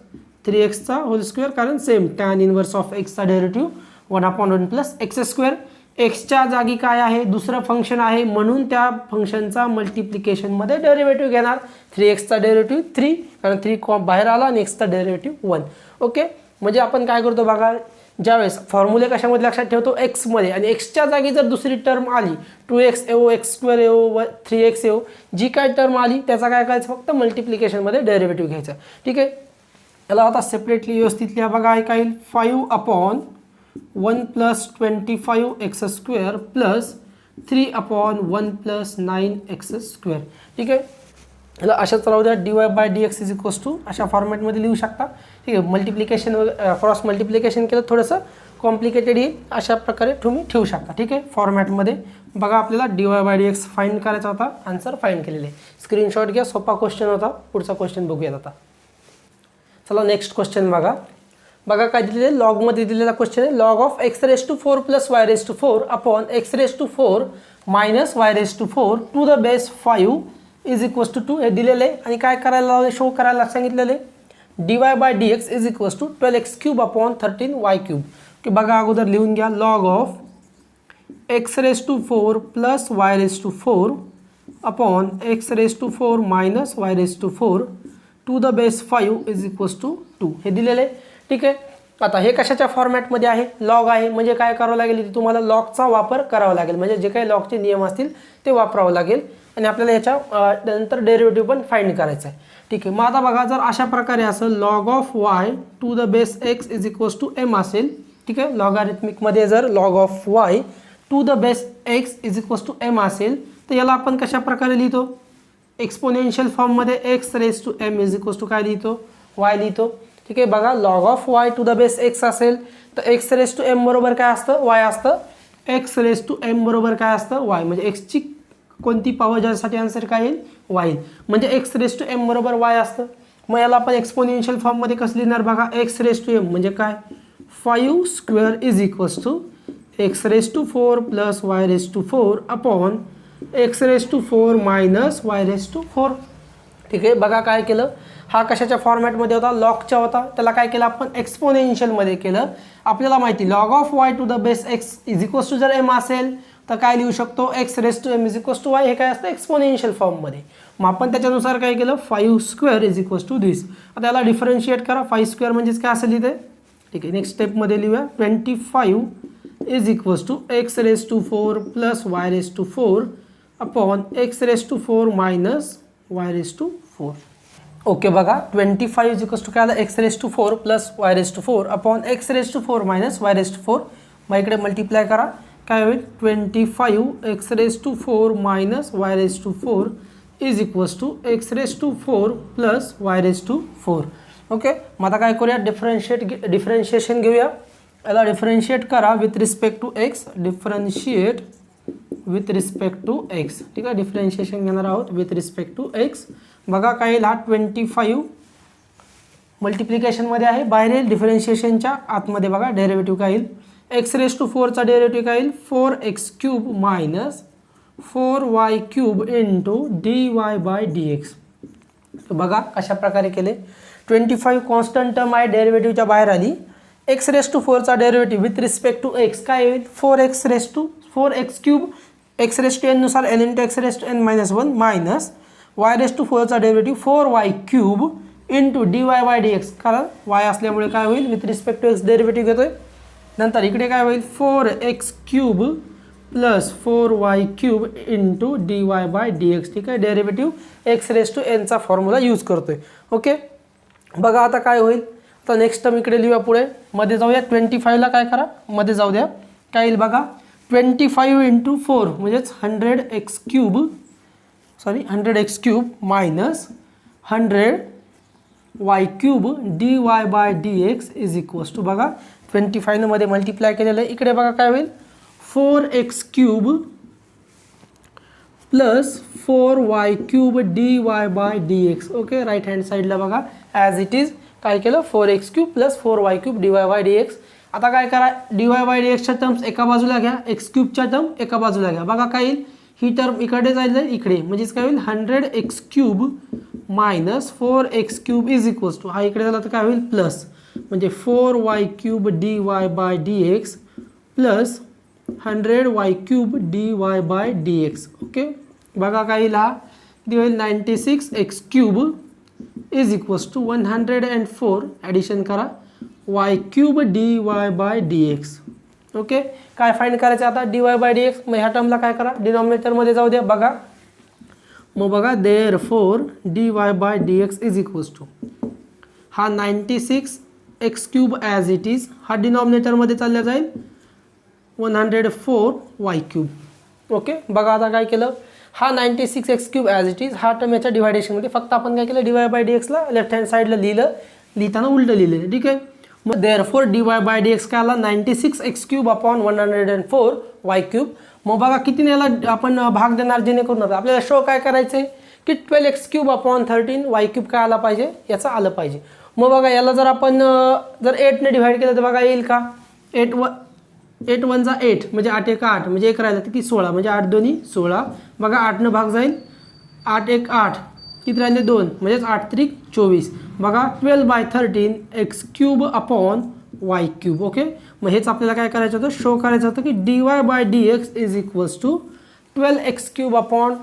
3xचा होल स्क्वेअर कारण सेम tan इनवर्स ऑफ एक्सचा derivative 1 upon 1 plus x square. एक्सच्या जागी काय आहे दुसरं फंक्शन आहे म्हणून त्या फंक्शनचा मल्टिप्लिकेशनमध्ये डेरिव्हेटिव्ह घेणार. 3xचा डेरिव्हेटिव्ह 3 कारण 3 बाहेर आला आणि एक्सचा डेरिव्हेटिव्ह 1. ओके, म्हणजे आपण काय करतो बघा ज्यावेळेस फॉर्म्युले कशामध्ये लक्षात ठेवतो एक्समध्ये आणि एक्सच्या जागी जर दुसरी टर्म आली 2x येऊ एक्स स्क्वेअर येऊ 3x येऊ जी काय टर्म आली त्याचा काय करायचं फक्त मल्टिप्लिकेशनमध्ये डेरिव्हेटिव्ह घ्यायचा. ठीक आहे, याला आता सेपरेटली व्यवस्थित लिहा. बघा काय येईल 5 upon 1 plus 25x square plus 3 upon 1 plus 9x square. ठीक आहे, याला अशाच राहू द्या. dy by dx is equals to अशा फॉर्मॅटमध्ये लिहू शकता. ठीक आहे, मल्टिप्लिकेशन क्रॉस मल्टिप्लिकेशन केलं थोडंसं कॉम्प्लिकेटेड येईल अशा प्रकारे तुम्ही ठेवू शकता. ठीक आहे, फॉर्मॅटमध्ये बघा आपल्याला dy बाय dx फाइंड करायचा होता. आन्सर फाइंड केलेले. स्क्रीनशॉट घ्या, सोपा क्वेश्चन होता. पुढचा क्वेश्चन बघूयात आता. चला नेक्स्ट क्वेश्चन बघा. बघा काय दिलेलं लॉगमध्ये दिलेला क्वेश्चन आहे. Log of x raise to 4 plus y raise to 4 upon x raise to 4 minus y raise to 4 to the base 5 is equals to 2 हे दिलेले आहे. आणि काय करायला शो करायला सांगितलेले dy by dx is equals to 12x cube upon 13y cube. की बघा अगोदर लिहून घ्या log of x raise to 4 plus y raise to 4 upon x raise to 4 minus y raise to 4 to the base 5 is equals to 2 हे दिलेले आहे. ठीक आहे, आता हे कशाच्या फॉर्मॅटमध्ये आहे लॉग आहे म्हणजे काय करावं लागेल तुम्हाला लॉगचा वापर करावा लागेल. म्हणजे जे काही लॉगचे नियम असतील ते वापरावं लागेल आणि आपल्याला याच्या नंतर डेरिव्हेटिव्ह पण फाइंड करायचा आहे. ठीक आहे, मग आता बघा जर अशा प्रकारे असेल log of y to the base x is equals to m असेल. ठीक आहे, लॉगॅरिथमिकमध्ये जर log of y to the base x is equals to m असेल तर याला आपण कशा प्रकारे लिहितो एक्सपोनेन्शियल फॉर्ममध्ये x raise to m is equals to काय लिहितो y लिहितो. ठीक आहे, बघा log of y to the base x असेल तर x रेस टू m बरोबर काय असतं y असतं. x रेस टू m बरोबर काय असतं y म्हणजे xची कोणती पॉवर ज्यासाठी आन्सर काय येईल y म्हणजे x रेस टू m बरोबर y असतं. मग याला आपण एक्सपोनेन्शियल फॉर्ममध्ये कसं लिहिणार बघा x रेस टू m म्हणजे काय 5 square is equals to x raise to 4 plus y raise to 4 upon x raise to 4 minus y raise to 4. ठीक आहे, बघा काय केलं, हा कशाच्या फॉर्मॅटमध्ये होता, लॉगच्या होता, त्याला काय केलं आपण एक्सपोनेन्शियलमध्ये केलं. आपल्याला माहिती log of y to the base x is equals to जर एम असेल तर काय लिहू शकतो, x raise to m is equals to y. हे काय असतं एक्सपोनेन्शियल फॉर्ममध्ये. मग आपण त्याच्यानुसार काय केलं 5 स्क्वेअर इज इक्वल्स टू दिस. आता याला डिफरन्शिएट करा. 5 स्क्वेअर म्हणजेच काय असेल इथे. ठीक आहे, नेक्स्ट स्टेपमध्ये लिहूया 25 is equals to x raise to 4 plus y raise to 4 upon x raise to 4 minus y raise to 4. Okay बघा 25 इज इक्वल्स टू काय आलं x raise to 4 plus y raise to 4 upon x raise to 4 minus y raise to 4. मग इकडे मल्टिप्लाय करा, काय होईल 25 x raise to 4 minus y raise to 4 is equals to x raise to 4 plus y raise to 4. Okay, मग आता काय करूया डिफरन्शिएशन घेऊया. याला डिफरन्शिएट करा with respect to x. Differentiate with respect to x. ठीक आहे, डिफरन्शिएशन घेणार आहोत विथ रिस्पेक्ट टू एक्स. बघा काय येईल, हा 25 मल्टिप्लिकेशनमध्ये आहे, बाहेर येईल डिफरन्शिएशनच्या आतमध्ये. बघा डेरिव्हेटिव्ह काय येईल, एक्स रेस टू 4चा डेरिव्हेटिव्ह काय येईल 4x cube minus 4y cube into dy by dx. बघा कशा प्रकारे केले. 25 कॉन्स्टंट टर्म आहे, डेरिव्हेटिव्हच्या बाहेर आली. एक्स रेस टू 4चा derivative with respect to x काय येईल 4x cube, x raise to n नुसार n into x raise to n minus 1 minus y raise to 4चा derivative 4y cube into dy by dx. कारण y असल्यामुळे काय होईल with respect to x derivative घेतोय. नंतर इकडे काय होईल 4x cube plus 4y cube into dy by dx. ठीक आहे, derivative x raise to एनचा formula use करतोय. ओके, बघा आता काय होईल. आता नेक्स्ट टर्म इकडे लिहूया, पुढे मध्ये जाऊया. 25ला काय करा मध्ये जाऊ द्या, काय येईल बघा 25 इंटू 4 म्हणजेच 100x cube minus 100y cube dy by dx is equals to. बघा 25 मध्ये मल्टिप्लाय केलेलं आहे. इकडे बघा काय होईल 4x cube plus 4y cube dy by dx. Okay, right hand साईडला बघा ॲज इट इज काय केलं 4x cube plus 4y cube dy by dx. आता काय करा dy बाय dxच्या टर्म्स एका बाजूला घ्या, x क्यूबच्या टर्म एका बाजूला घ्या. बघा काय येईल, ही टर्म इकडे जाईल इकडे, म्हणजेच काय होईल 100x cube minus 4x cube is equals to, हा इकडे झाला तर काय होईल प्लस, म्हणजे 4y cube dy by dx plus 100y cube dy by dx. Okay, बघा काय येईल, हा किती होईल 96x cube is equals to 104 addition करा y cube dy by dx. Okay, काय फाइंड करायचं आता dy बाय dx. मग ह्या टर्मला काय करा डिनॉमिनेटरमध्ये जाऊ द्या. बघा मग बघा therefore dy by dx is equals to हा 96x cube as it is, हा डिनॉमिनेटरमध्ये चालला जाईल 104y क्यूब. ओके, बघा आता काय केलं, हा 96x cube as it is, हा टर्म याच्या डिवायडेशनमध्ये. फक्त आपण काय केलं dy बाय dxला लेफ्ट हँड साईडला लिहिलं, लिहिताना उलटं लिहिलं. ठीक आहे, मग देअरफॉर dy बाय dx काय आला 96x cube upon 104y cube. मग बघा कितीने याला आपण भाग देणार जेणेकरून आपल्याला शो काय करायचं आहे की 12x cube upon 13y cube काय आला पाहिजे, याचं आलं पाहिजे. मग बघा याला जर आपण जर 8ने डिवाइड केलं तर बघा येईल का 8 1 जा 8 म्हणजे 8 1 8 म्हणजे 1 राहिला किती 16 म्हणजे 8 दोन्ही 16. बघा 8ने भाग जाईल 8 1 8 किती राहिले 2 म्हणजेच 8 3 24. बघा 12 by 13 x cube upon y cube. Okay, मग हेच आपल्याला काय करायचं होतं शो करायचं होतं की dy by dx is equals to 12x cube upon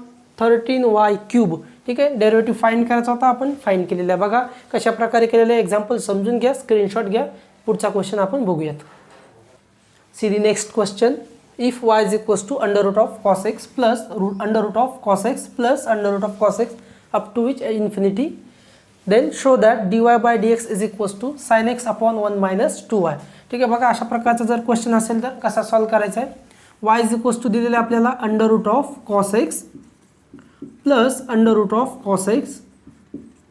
13y cube. ठीक आहे, डेरिव्हेटिव्ह फाइंड करायचा होता, आपण फाइंड केलेला आहे. बघा कशा प्रकारे केलेलं आहे, एक्झाम्पल समजून घ्या, स्क्रीनशॉट घ्या. पुढचा क्वेश्चन आपण बघूयात. See the next question. If y is equals to under root of cos x plus under root of cos x plus under root of cos x up to which infinity, then show that dy by dx is equals to sin x upon 1 minus 2y. ठीक आहे, बघा अशा प्रकारचा जर क्वेश्चन असेल तर कसा सॉल्व करायचा आहे. y इज इक्वल्स टू दिलेलं आहे आपल्याला under root of cos x plus under root of cos x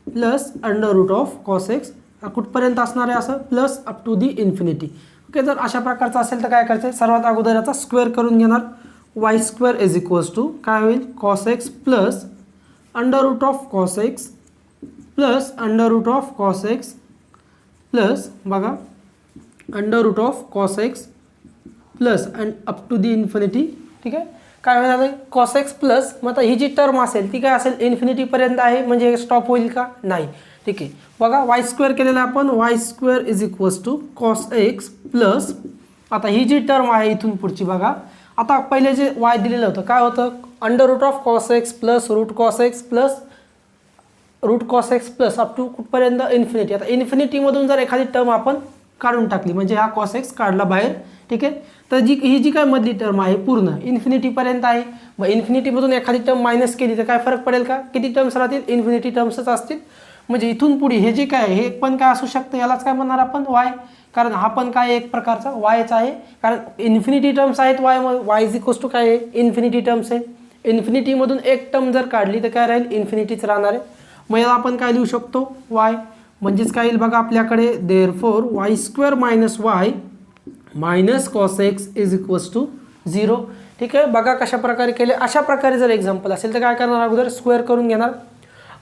plus under root of cos x कुठपर्यंत असणार आहे असं plus up to the infinity. Okay, जर अशा प्रकारचं असेल तर काय करायचं आहे, सर्वात अगोदर याचा स्क्वेअर करून घेणार. y square is equals to काय होईल cos x plus under root of cos x plus under root of cos x plus बघा under root of cos x plus and up to the infinity. ठीक आहे, काय होणार आहे कॉस एक्स प्लस. मग आता ही जी टर्म असेल ती काय असेल इन्फिनिटीपर्यंत आहे, म्हणजे स्टॉप होईल का नाही. ठीक आहे, बघा वाय स्क्वेअर केलेला आपण, y square is equals to cos x plus. आता ही जी टर्म आहे इथून पुढची बघा, आता पहिले जे वाय दिलेलं होतं काय होतं under root of cos x plus root cos x plus root cos x plus up to कुठपर्यंत इन्फिनिटी. आता इन्फिनिटीमधून जर एखादी टर्म आपण काढून टाकली म्हणजे हा कॉस एक्स काढला बाहेर. ठीक आहे, तर ही जी काय मधली टर्म आहे पूर्ण इन्फिनिटीपर्यंत आहे. मग इन्फिनिटीमधून एखादी टर्म मायनस केली तर काय फरक पडेल का, किती टर्म्स राहतील इन्फिनिटी टर्म्सच असतील. म्हणजे इथून पुढे हे जे काय हे पण काय असू शकतं, यालाच काय म्हणणार आपण वाय, कारण हा पण काय एक प्रकारचा वायच आहे, कारण इन्फिनिटी टर्म्स आहेत वाय इज इक्वल्स टू काय आहे इन्फिनिटी टर्म्स आहे. इन्फिनिटीमधून एक टर्म जर काढली तर काय राहील इन्फिनिटीच राहणार आहे. मग याला आपण काय लिहू शकतो वाय, म्हणजेच काय येईल बघा आपल्याकडे therefore y square minus y minus cos x is equals to 0. ठीक आहे, बघा कशा प्रकारे केले. अशा प्रकारे जर एक्झाम्पल असेल तर काय करणार अगोदर स्क्वेअर करून घेणार.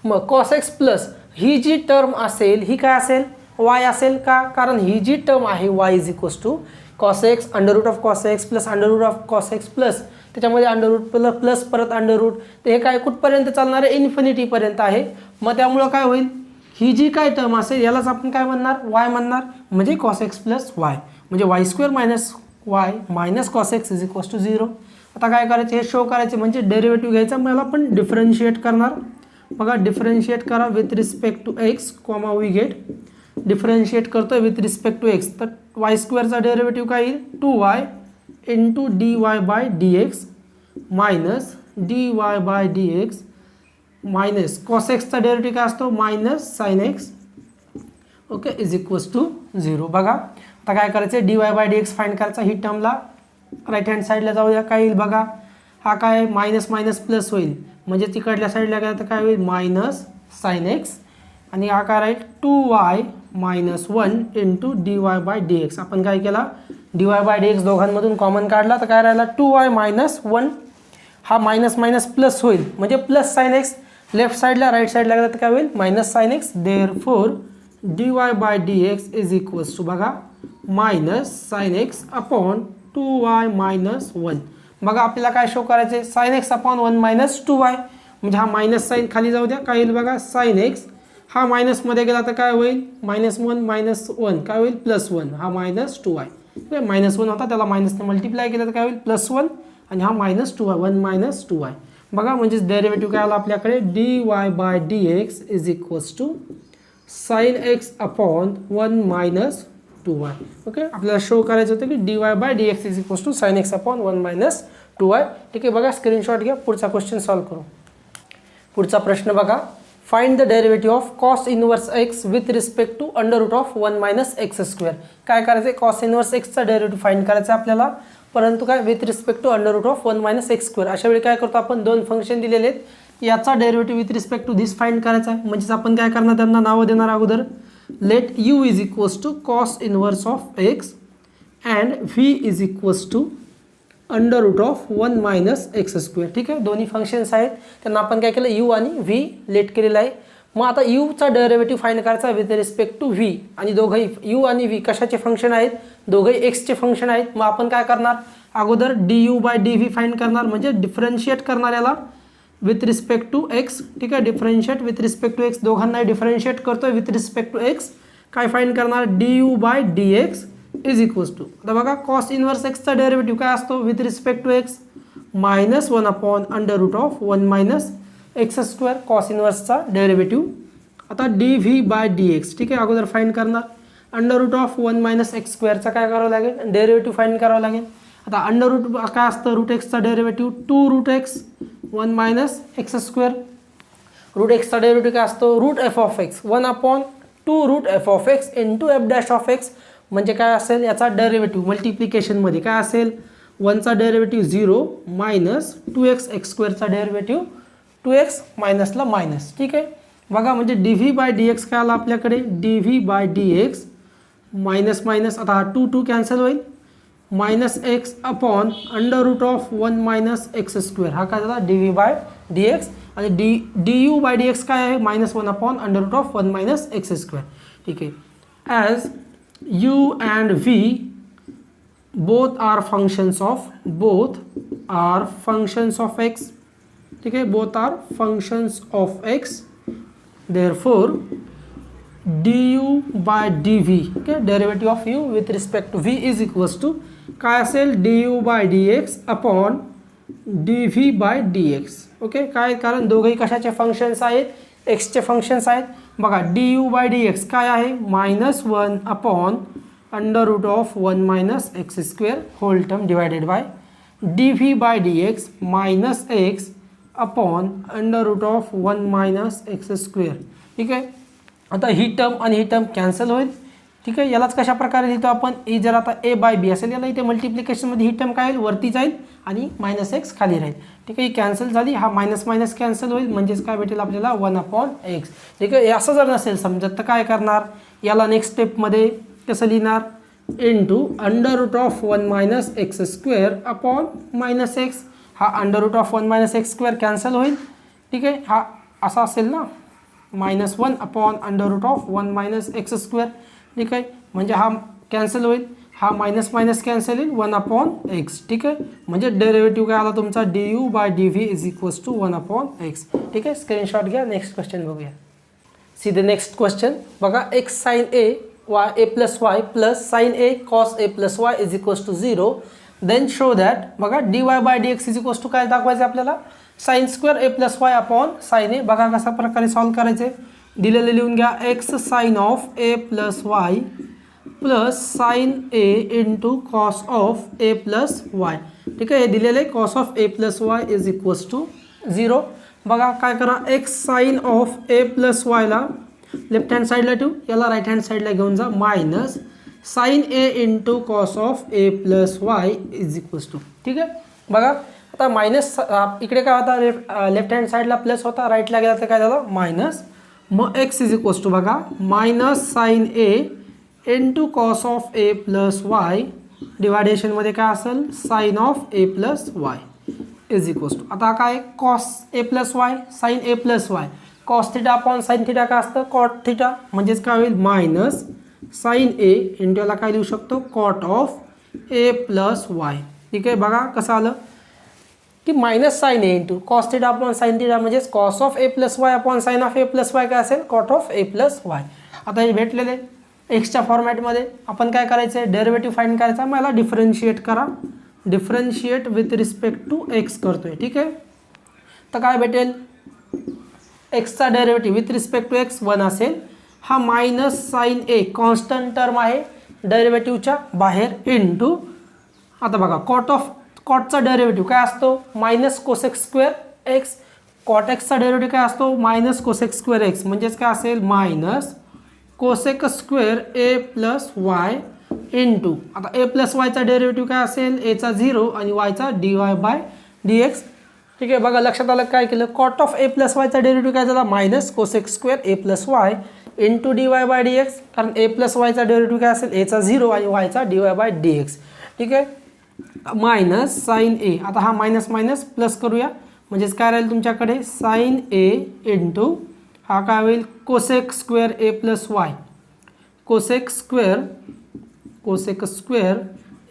मग कॉस एक्स प्लस ही जी टर्म असेल ही काय असेल वाय असेल का, कारण ही जी टर्म आहे y is equals to cos x under root of cos x plus under root of cos x plus त्याच्यामध्ये अंडर रूट प्लस परत अंडर रूट, तर हे काय कुठपर्यंत चालणार आहे इन्फिनिटीपर्यंत आहे. मग त्यामुळं काय होईल ही जी काय टर्म असेल यालाच आपण काय म्हणणार वाय म्हणणार, म्हणजे कॉस एक्स प्लस वाय म्हणजे y square minus y minus cos x is equals to 0. आता काय करायचे हे शो करायचे म्हणजे डेरिव्हेटिव्ह घ्यायचा, मला आपण डिफरन्शिएट करणार. बघा डिफरन्शिएट करा with respect to x comma we get differentiate करतो विथ रिस्पेक्ट टू एक्स, तर वाय स्क्वेअरचा डेरिव्हेटिव्ह काय येईल 2y into d y by d x minus d y by d x minus cos एक्सचा डेरिव्हेटिव्ह काय असतो minus sine x. Okay is equals to 0. बघा आता काय करायचं d y by d x find करायचा, ही टर्मला राईट हँड साईडला जाऊया. काय येईल बघा हा काय मायनस मायनस प्लस होईल, म्हणजे तिकडल्या साईडला गेला तर काय होईल मायनस साइन एक्स, आणि हा काय राहील 2y minus 1 into d y by d x. आपण काय केला d y by d x दोघांमधून कॉमन काढला तर काय राहिला 2y मायनस 1, हा मायनस मायनस प्लस होईल म्हणजे प्लस साइन एक्स, लेफ्ट साईडला राईट साईडला गेला तर काय होईल minus sine x. Therefore d y by d x is equals to बघा minus sine x upon 2y minus 1. बघा आपल्याला काय शो करायचे sign x upon 1 minus 2y, म्हणजे हा मायनस साइन खाली जाऊ द्या, काय येईल बघा साइन एक्स, हा मायनसमध्ये गेला तर काय होईल मायनस 1 मायनस 1 काय होईल प्लस 1, हा मायनस 2y. मायनस 1 होता त्याला मायनसने मल्टिप्लाय केलं तर काय होईल प्लस 1, आणि हा मायनस 2y 1 मायनस 2y. बघा म्हणजेच डेरिव्हेटिव्ह काय आला आपल्याकडे d y by d x is equals to sine x upon 1 minus 2y. Okay आपल्याला शो करायचं होतं की d y by d x is equals to sine x upon 1 minus 2y. ठीक आहे, बघा स्क्रीनशॉट घ्या, पुढचा क्वेश्चन सॉल्व करू. पुढचा प्रश्न बघा find the derivative of cos inverse x with respect to under root of 1 minus x square. काय करायचं कॉस इनवर्स एक्सचा डेरिव्हेटिव्ह फाइंड करायचा आपल्याला, परंतु काय with respect to under root of 1 minus x square. अशा वेळी काय करतो आपण दोन फंक्शन दिलेले आहेत, याचा derivative with respect to this find करायचा आहे. म्हणजेच आपण काय करणार त्यांना नावं देणार अगोदर let u is equals to cos inverse of x and v is equals to under root of 1 minus x square. ठीक आहे, दोन्ही फंक्शन्स आहेत त्यांना आपण काय केलं यू आणि व्ही लेट केलेला आहे. मग आता यूचा डेरिव्हेटिव्ह फाइंड करायचा विथ रिस्पेक्ट टू व्ही, आणि दोघंही यू आणि व्ही कशाचे फंक्शन आहेत दोघंही एक्सचे फंक्शन आहेत. मग आपण काय करणार अगोदर d u by d v find करणार, म्हणजे डिफरन्शिएट करणार याला विथ रिस्पेक्ट टू एक्स. ठीक आहे, differentiate with respect to x, दोघांना डिफरन्शिएट करतोय विथ रिस्पेक्ट टू एक्स. काय फाइंड करणार d u by d x is equals to, आता बघा कॉस इनवर्स एक्सचा डेरिव्हेटिव्ह काय असतो with respect to x minus 1 upon under root of 1 minus x square cos इनवर्सचा डेरिव्हेटिव्ह. आता d v by d x. ठीक आहे, अगोदर फाइंड करणार under root of 1 minus x स्क्वेअरचा काय करावं लागेल डेरिव्हेटिव्ह फाइंड करावं लागेल. आता अंडर रूट काय असतं रूट एक्सचा derivative 2 root x 1 minus x square. Root एक्सचा डेरिव्हेटिव्ह काय असतो root f of x 1 upon 2 root f of x into f dash of x. म्हणजे काय असेल याचा डेरिव्हेटिव्ह मल्टिप्लिकेशनमध्ये काय असेल 1चा डेरिव्हेटिव्ह 0 मायनस 2x एक्स स्क्वेअरचा डेरिव्हेटिव्ह 2x मायनसला मायनस. ठीक आहे, बघा म्हणजे d v by d x काय आला आपल्याकडे d v by d x minus minus, आता हा 2 कॅन्सल होईल minus x upon under root of 1 minus x square. हा काय झाला d v by d x, आणि d u by d x काय आहे minus 1 upon under root of 1 minus x square. ठीक आहे, as u and v both are functions of x, ठीक है, both are functions of x, therefore du by dv, okay, derivative of u with respect to v is equals to काय असेल du by dx upon dv by dx, okay, काय, कारण दोघेही कशाचे फंक्शन्स आहेत, एक्सचे फंक्शन्स आहेत. बघा du by dx काय आहे, -1 upon under root of 1 minus x square whole term divided by dv by dx -x upon under root of 1 minus x square, ठीक आहे. आता ही टर्म आणि ही टर्म कॅन्सल होईल, ठीक आहे. यालाच कशा प्रकारे लिहितो आपण, ही जर आता a बाय बी असेल, याला इथे मल्टिप्लिकेशनमध्ये ही टर्म काय होईल, वरती जाईल आणि -x खाली राहील, ठीक आहे. ही कॅन्सल झाली, हा मायनस मायनस कॅन्सल होईल, म्हणजेच काय भेटेल आपल्याला 1/x, ठीक आहे. असं जर नसेल समजत तर काय करणार, याला नेक्स्ट स्टेपमध्ये कसं लिहिणार, into under root of 1 minus x square upon -x, हा under root of 1 minus x square cancel होईल, ठीक आहे. हा असा असेल ना, -1 upon under root of 1 minus x square, ठीक आहे. म्हणजे हा कॅन्सल होईल, हा मायनस मायनस कॅन्सल होईल, 1/x, ठीक आहे. म्हणजे डेरिव्हेटिव्ह काय आला तुमचा, du by dv is equals to 1/x, ठीक आहे. स्क्रीनशॉट घ्या, नेक्स्ट क्वेश्चन बघूया. सी द नेक्स्ट क्वेश्चन, बघा x sine a a plus y plus sin a cos a plus y is equals to 0, then show that, बघा dy by dx is equals to काय दाखवायचं आपल्याला, sin square a plus y upon sin a. बघा कशा प्रकारे सॉल्व करायचे, दिलेले लिहून घ्या, x sin of a plus y plus sin a into cos of a plus y, ठीक आहे. हे दिलेले cos of a plus y is equals to 0. बघा काय करा, x sin of a plus y ला लेफ्ट हँड साईडला ठेवू, याला राईट हँड साईडला घेऊन जा, minus sine a into cos of a plus y is equals to, ठीक आहे. बघा आता मायनस इकडे काय होता, लेफ्ट हँड साईडला प्लस होता, राईटला गेला तर काय झालं मायनस, मग एक्स इज इक्वल्स टू बघा minus sine a into cos of a plus y डिवायडेशनमध्ये काय असेल, sine of a plus y is equals to, आता काय cos a plus y sine a plus y, cos theta upon sine theta काय असतं, कॉट थिटा, म्हणजेच काय होईल मायनस साइन ए इंटू याला काय लिहू शकतो, cot of a plus y, ठीक आहे. बघा कसं आलं की minus sine a into cos theta upon sine theta, म्हणजेच cos of a plus y upon sine of a plus y काय असेल, cot of a plus y. आता हे भेटलेले एक्सच्या फॉर्मॅटमध्ये आपण काय करायचं आहे, डेरिव्हेटिव्ह फाइंड करायचा, मला डिफरन्शिएट करा, differentiate with respect to x करतोय, ठीक आहे. तर काय भेटेल, एक्सचा derivative with respect to x 1 असेल, हा minus sine a constant term आहे डेरिव्हेटिव्हच्या बाहेर, इंटू आता बघा कॉटचा डेरिव्हेटिव्ह काय असतो, minus cosec square x, cot एक्सचा डेरिव्हेटिव्ह काय असतो, मायनस कोसेक स्क्वेअर एक्स, म्हणजेच काय असेल minus cosec square a plus y into आता ए प्लस वायचा डेरिव्हेटिव्ह काय असेल, एचा 0 आणि वायचा dy बाय dx, ठीक आहे. बघा लक्षात आलं काय केलं, कॉट ऑफ ए प्लस वायचा डेरिव्हेटिव्ह काय झाला, minus cosec square a plus y into dy by dx, कारण ए प्लस वायचा डेरिव्हेटिव्ह काय असेल, एचा 0 आणि वायचा dy बाय dx, ठीक आहे. मायनस साइन ए, आता हा मायनस मायनस प्लस करूया, म्हणजेच काय राहील तुमच्याकडे, साइन ए इंटू हा काय होईल, cosec square a plus y, cosec square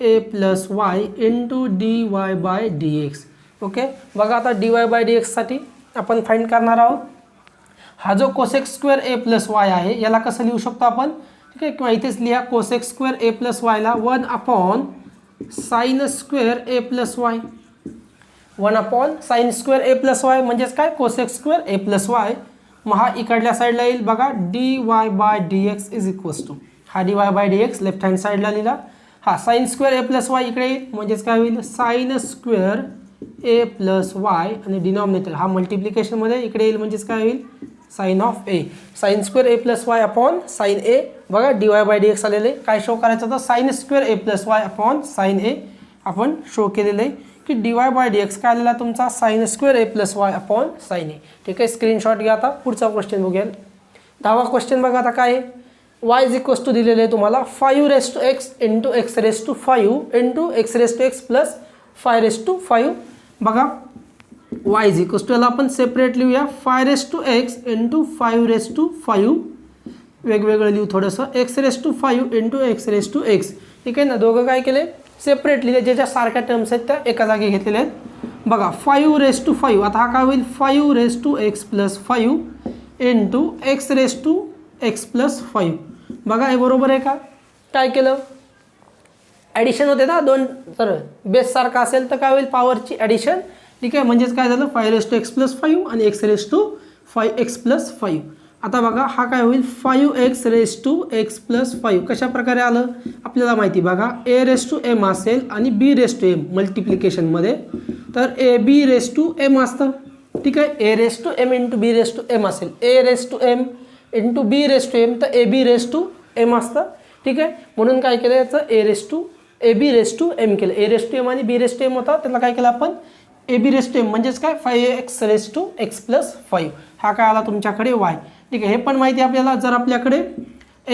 a plus y into dy by dx, okay. बघा आता dy बाय dx साठी आपण फाइंड करणार आहोत, हा जो cosec square a plus Y आहे याला कसं लिहू शकतो आपण, ठीक आहे, किंवा इथेच लिहा, कोसेक स्क्वेअर ए प्लस वायला 1 upon sine square a plus y, 1 upon sine square a plus y, म्हणजेच काय cosec square a plus y, मग हा इकडल्या साईडला येईल, बघा dy by dx is equals to, हा dy by dx left hand साईडला लिहिला, हा sine square a plus y इकडे येईल, म्हणजेच काय होईल, sine square a plus y आणि डिनॉमिनेटर हा मल्टिप्लिकेशनमध्ये इकडे येईल, म्हणजेच काय होईल, sign of a, sine square a plus y upon sine a. बघा dy बाय dx आलेले, काय शो करायचं होतं, sine square a plus y upon sine a आपण शो केलेलं आहे की dy बाय dx काय आलेला तुमचा, sign square a plus y upon sine ए, ठीक आहे. स्क्रीनशॉट घ्या. आता पुढचा क्वेश्चन बघूया, 10वा क्वेश्चन बघा आता काय आहे, y इज इक्वल्स टू दिलेले आहे तुम्हाला 5 raise to x into x raise to 5 into x raise to x plus 5 raise to 5. बघा y इज इक्वल्स टू याला आपण सेपरेट लिहूया, 5 raise to x into 5 raise to 5 वेगवेगळं लिहू थोडंसं. x⁵ into x⁵x. ठीक आहे ना. दोघं काय केले सेपरेट लिहिले, ज्याच्या सारख्या टर्म्स आहेत त्या एका जागी घेतलेल्या आहेत. बघा 5⁵. आता हा काय होईल 5⁵x+5 इंटू x⁵x+5. बघा हे बरोबर आहे का. काय केलं ॲडिशन होते ना दोन, तर बेस सारखा असेल तर काय होईल पॉवरची ॲडिशन. ठीक आहे. म्हणजेच काय झालं 5⁵x+5 आणि x⁵5x+5. आता बघा हा काय होईल 5x⁵x+5. कशा प्रकारे आलं आपल्याला माहिती. बघा a⁻m असेल आणि b⁻m मल्टिप्लिकेशनमध्ये, तर ab⁻m असतं. ठीक आहे. a⁻m इंटू b⁻m असेल, a⁻m इंटू b⁻m, तर ab⁻m असतं. ठीक आहे. म्हणून काय केलं याचं ab⁻m केलं. a⁻m आणि b⁻m होता, त्याला काय केलं आपण ab⁻m म्हणजेच काय 5x⁵x+5. हा काय आला तुमच्याकडे y. ठीक आहे. हे पण माहिती आपल्याला. जर आपल्याकडे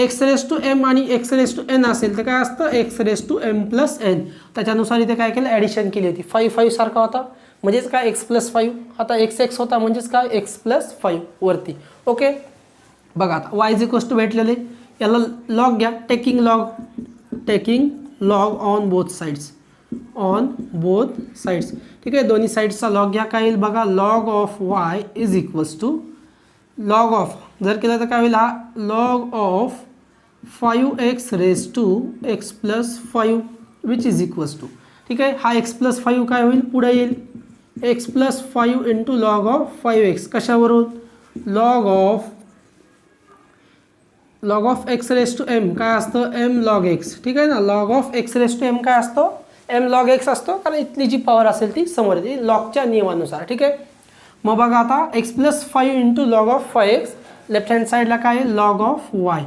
x⁻m आणि x⁻n असेल तर काय असतं x⁻m+n. त्याच्यानुसार इथे काय केलं ॲडिशन केली होती. 5 सारखा होता म्हणजेच काय x+5. आता x होता म्हणजेच काय x+5 वरती. ओके. बघा आता y भेटलेले, याला लॉग घ्या. Taking log on both sides. ठीक आहे. दोन्ही साईड्सचा लॉग घ्या. काय येईल बघा log of y is equals to log of, जर केलं तर काय होईल हा log of 5x⁵x+5 which is equals to. ठीक आहे. हा x+5 काय होईल पुढे येईल x+5 into log of 5x. कशावरून लॉग ऑफ x⁻m काय असतं m log x. ठीक आहे ना. लॉग ऑफ x⁻m काय असतो m log x असतो, कारण इथली जी पॉवर असेल ती समोर येते लॉगच्या नियमानुसार. ठीक आहे. मग बघा आता x+5 into log of 5x. Left hand साईडला काय आहे लॉग ऑफ y.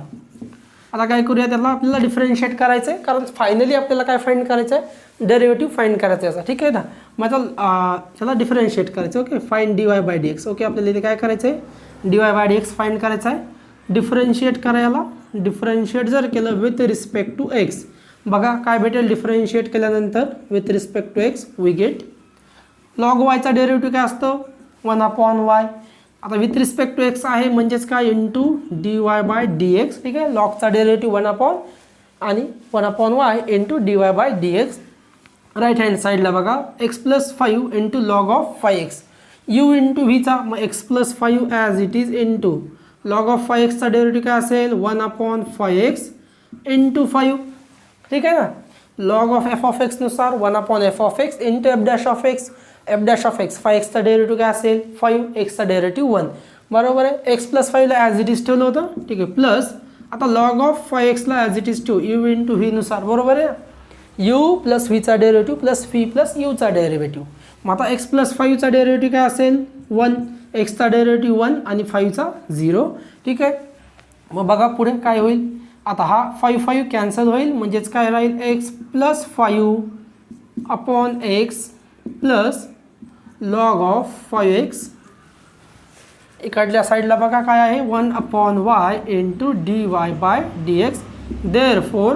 आता काय करूया त्याला आपल्याला डिफरन्शिएट करायचं आहे, कारण फायनली आपल्याला काय फाइंड करायचं आहे डेरिव्हेटिव्ह फाइंड करायचं आहे. ठीक आहे ना. मग त्याला डिफरन्शिएट करायचं. ओके. Find dy/dx. ओके. आपल्याला इथे काय करायचं आहे dy/dx फाइंड करायचं आहे. डिफरन्शिएट करायला डिफरन्शिएट जर केलं विथ रिस्पेक्ट टू x, बघा काय भेटेल डिफरन्शिएट केल्यानंतर with respect to x we get log वायचा डेरिव्हेटिव्ह काय असतं 1/y. आता विथ रिस्पेक्ट टू x आहे म्हणजेच काय इंटू dy/dx. ठीक आहे. लॉगचा derivative 1/y into dy/dx. Right hand साईडला बघा x+5 into log of 5x. u into व्हीचा मग x+5 as it is into log of 5xचा डेरिव्हेटिव्ह काय असेल 1/5x इंटू 5. ठीक आहे ना. लॉग ऑफ f(x) नुसार 1/f(x) इंटू f'(x). 5xचा डेरिव्हेटिव्ह काय असेल 5xचा डेरिव्हेटिव्ह 1. बरोबर आहे. x+5ला ॲज इट इज ठेवलं होतं. ठीक आहे. प्लस आता लॉग ऑफ 5xला ॲज इट इज ठेवू u इंटू व्ही नुसार. बरोबर आहे. u प्लस व्हीचा डेरिव्हेटिव्ह प्लस व्ही प्लस यूचा डेरिव्हेटिव्ह. मग आता x+5चा डेरिव्हेटिव्ह काय असेल 1, xचा डेरिव्हेटिव्ह 1 आणि 5चा 0. ठीक आहे. मग बघा पुढे काय होईल. आता हा 5 कॅन्सल होईल म्हणजेच काय राहील x+5/x plus log of 5x. इकडल्या साईडला बघा काय आहे 1/y into dy/dx. Therefore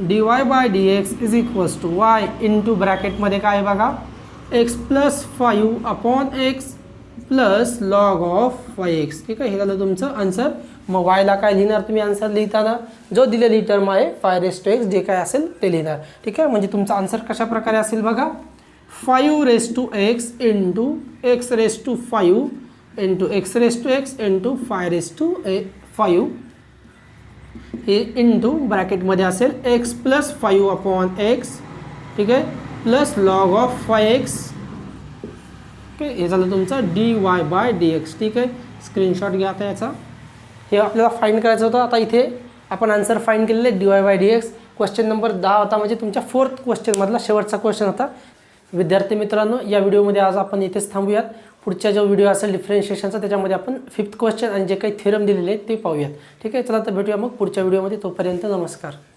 dy/dx is equals to y into ब्रॅकेटमध्ये काय आहे बघा x+5/x plus log of 5x. ठीक आहे. हे झालं तुमचं आन्सर. मग वायला काय लिहिणार तुम्ही आन्सर लिहिताना जो दिलेली टर्म आहे 5x जे काय असेल ते लिहिणार. ठीक आहे. म्हणजे तुमचा आन्सर कशा प्रकारे असेल बघा 5x into x⁵5 into x⁵x into 5 हे इंटू ब्रॅकेटमध्ये असेल x+5/x. ठीक आहे. Plus log of 5x. Okay. हे झालं तुमचं dy/dx. ठीक आहे. स्क्रीनशॉट घ्या आता याचा. हे आपल्याला फाइंड करायचं होतं. आता इथे आपण आन्सर फाइंड केलेले dy/dx. क्वेश्चन नंबर 10 होता, म्हणजे तुमच्या 4th क्वेश्चनमधला शेवटचा क्वेश्चन होता. विद्यार्थी मित्रांनो या व्हिडिओमध्ये आज आपण इथेच थांबूयात. पुढचा जो व्हिडिओ असेल डिफरन्शिएशनचा त्याच्यामध्ये आपण 5th क्वेश्चन आणि जे काही थेरम दिलेले आहेत ते पाहूयात. ठीक आहे. चला तर भेटूया मग पुढच्या व्हिडिओमध्ये. तोपर्यंत नमस्कार.